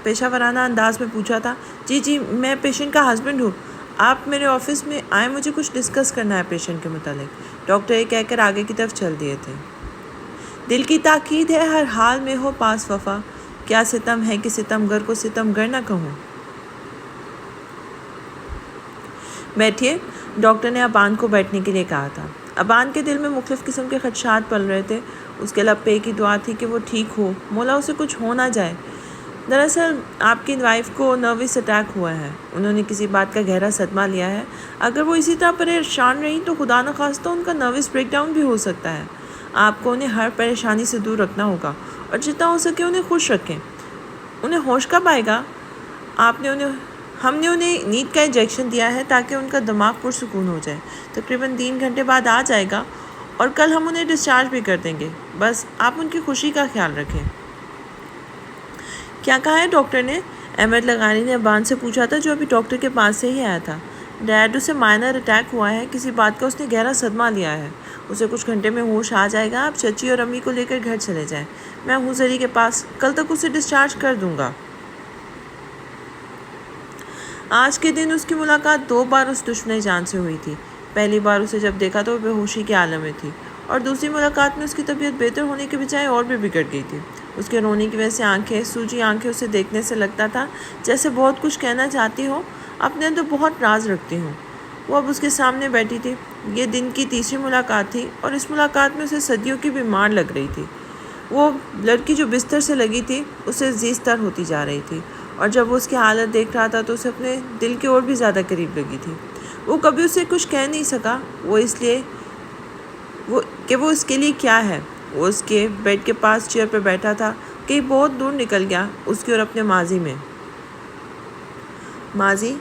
پیشہ ورانہ انداز میں پوچھا تھا۔ جی، میں پیشنٹ کا ہسبینڈ ہوں، آپ میرے آفس میں آئیں، مجھے کچھ ڈسکس کرنا ہے پیشنٹ کے متعلق۔ ڈاکٹر یہ کہہ کر آگے کی طرف چل دیے تھے۔ دل کی تاکید ہے ہر حال میں ہو پاس وفا، کیا ستم ہے کہ ستم گر کو ستم گر نہ کہوں۔ بیٹھیے، ڈاکٹر نے ابان کو بیٹھنے کے لیے کہا تھا۔ ابان کے دل میں مختلف قسم کے خدشات پل رہے تھے۔ اس کے لب پہ ایک ہی دعا تھی کہ وہ ٹھیک ہو، مولا اسے کچھ ہو نہ جائے۔ دراصل آپ کی وائف کو نروس اٹیک ہوا ہے، انہوں نے کسی بات کا گہرا صدمہ لیا ہے۔ اگر وہ اسی طرح پریشان رہی تو خدا نخواستہ ان کا نروس بریک ڈاؤن بھی ہو سکتا ہے۔ آپ کو انہیں ہر پریشانی سے دور رکھنا ہوگا اور جتنا ہو سکے انہیں خوش رکھیں۔ انہیں ہوش کب آئے گا؟ ہم نے انہیں نیند کا انجیکشن دیا ہے تاکہ ان کا دماغ پرسکون ہو جائے۔ تقریباً 3 گھنٹے بعد آ جائے گا اور کل ہم انہیں ڈسچارج بھی کر دیں گے۔ بس آپ ان کی خوشی کا خیال رکھیں۔ کیا کہا ہے ڈاکٹر نے؟ احمد لغاری نے ابان سے پوچھا تھا جو ابھی ڈاکٹر کے پاس سے ہی آیا تھا۔ ڈیڈ، اسے مائنر اٹیک ہوا ہے، کسی بات کا اس نے گہرا صدمہ لیا ہے، اسے کچھ گھنٹے میں ہوش آ جائے گا۔ آپ چچی اور امی کو لے کر گھر چلے جائیں، میں ہوں زری کے پاس، کل تک اسے ڈسچارج کر دوں گا۔ آج کے دن اس کی ملاقات 2 بار اس دشمن جان سے ہوئی تھی۔ پہلی بار اسے جب دیکھا تو وہ بے ہوشی کے عالم میں تھی اور دوسری ملاقات میں اس کی طبیعت بہتر ہونے کے بجائے اور بھی بگڑ گئی تھی۔ اس کے رونے کی وجہ سے سوجی آنکھیں اسے دیکھنے سے لگتا تھا جیسے بہت کچھ کہنا چاہتی ہو، اپنے اندر بہت راز رکھتی ہوں۔ وہ اب اس کے سامنے بیٹھی تھی۔ یہ دن کی تیسری ملاقات تھی اور اس ملاقات میں اسے صدیوں کی بیمار لگ رہی تھی۔ وہ لڑکی جو بستر سے لگی تھی اسے عزیز تر ہوتی جا رہی تھی اور جب وہ اس کی حالت دیکھ رہا تھا تو اسے اپنے دل کے اور بھی زیادہ قریب لگی تھی۔ وہ کبھی اسے کچھ کہہ نہیں سکا، وہ اس کے لیے کیا ہے۔ وہ اس کے بیڈ کے پاس چیئر پر بیٹھا تھا، کہیں بہت دور نکل گیا اس کی اور اپنے ماضی میں۔ ماضی؟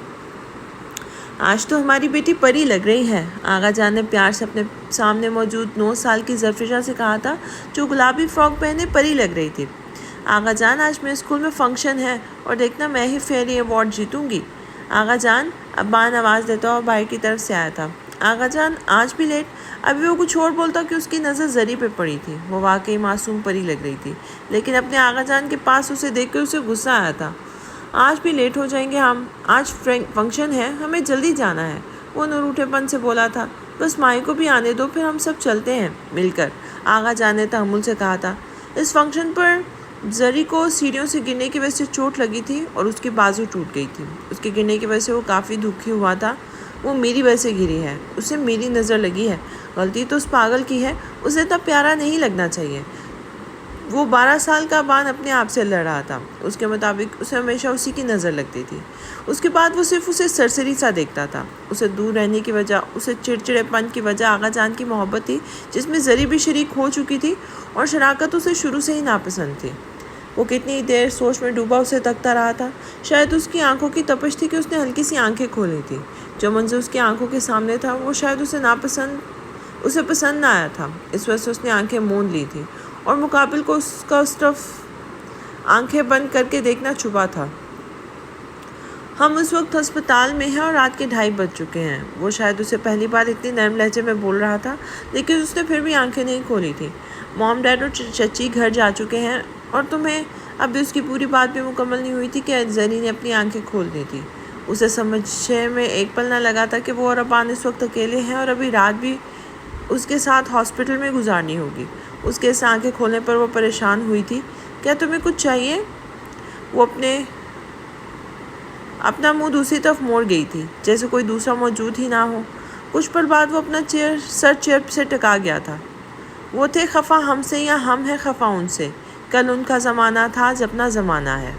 آج تو ہماری بیٹی پری لگ رہی ہے، آغا جان نے پیار سے اپنے سامنے موجود 9 سال کی ظرفشا سے کہا تھا جو گلابی فراک پہنے پری لگ رہی تھی۔ آغا جان، آج میرے اسکول میں فنکشن ہے اور دیکھنا میں ہی فیئری ایوارڈ جیتوں گی۔ آغا جان، ابان آواز دیتا اور باہر کی طرف سے آیا تھا۔ آغا جان، آج بھی لیٹ؟ ابھی وہ کچھ اور بولتا کہ اس کی نظر زری پہ پڑی تھی۔ وہ واقعی معصوم پری لگ رہی تھی، لیکن اپنے آغا جان کے پاس اسے دیکھ کر اسے غصہ آیا تھا۔ آج بھی لیٹ ہو جائیں گے ہم، آج فنکشن ہے، ہمیں جلدی جانا ہے، وہ نروٹھے پن سے بولا تھا۔ بس مائی کو بھی آنے دو، پھر ہم سب چلتے ہیں مل کر، آغا جان نے تحمل سے کہا تھا۔ اس فنکشن پر زری کو سیڑھیوں سے گرنے کی وجہ سے چوٹ لگی تھی اور اس کی بازو ٹوٹ گئی تھی۔ اس کے گرنے کی وجہ سے وہ کافی دکھی ہوا تھا۔ وہ میری وجہ سے گری ہے، اسے میری نظر لگی ہے، غلطی تو اس پاگل کی ہے، اسے اتنا پیارا نہیں لگنا چاہیے۔ وہ 12 سال کا ابان اپنے آپ سے لڑ رہا تھا، اس کے مطابق اسے ہمیشہ اسی کی نظر لگتی تھی۔ اس کے بعد وہ صرف اسے سرسری سا دیکھتا تھا۔ اسے دور رہنے کی وجہ، اسے چڑچڑے پن کی وجہ آغا جان کی محبت تھی جس میں زری بھی شریک ہو چکی تھی اور شراکت اسے شروع سے ہی ناپسند تھی۔ وہ کتنی دیر سوچ میں ڈوبا اسے تکتا رہا تھا۔ شاید اس کی آنکھوں کی تپش تھی کہ اس نے ہلکی سی آنکھیں کھولی تھی۔ جو منظر اس کی آنکھوں کے سامنے تھا وہ شاید اسے پسند نہ آیا تھا، اس وجہ سے اس نے آنکھیں موند لی تھی اور مقابل کو اس کا صرف آنکھیں بند کر کے دیکھنا چھپا تھا۔ ہم اس وقت ہسپتال میں ہیں اور رات کے 2:30 بج چکے ہیں۔ وہ شاید اسے پہلی بار اتنی نرم لہجے میں بول رہا تھا، لیکن اس نے پھر بھی آنکھیں نہیں کھولی تھی۔ مام، ڈیڈ اور چچی گھر جا چکے ہیں اور تمہیں اب بھی اس کی پوری بات بھی مکمل نہیں ہوئی تھی کہ زری نے اپنی آنکھیں کھول دی تھی۔ اسے سمجھنے میں ایک پل نہ لگا تھا کہ وہ اور ابان اس وقت اکیلے ہیں اور ابھی رات بھی اس کے ساتھ ہاسپٹل میں گزارنی ہوگی۔ اس کے اس آنکھیں کھولنے پر وہ پریشان ہوئی تھی۔ کیا تمہیں کچھ چاہیے؟ وہ اپنا منہ دوسری طرف موڑ گئی تھی، جیسے کوئی دوسرا موجود ہی نہ ہو۔ کچھ پل بعد وہ اپنا سر چیئر سے ٹکا گیا تھا۔ وہ تھے خفا ہم سے یا ہم ہیں خفا ان سے؟ کل ان کا زمانہ تھا، آج اپنا زمانہ ہے۔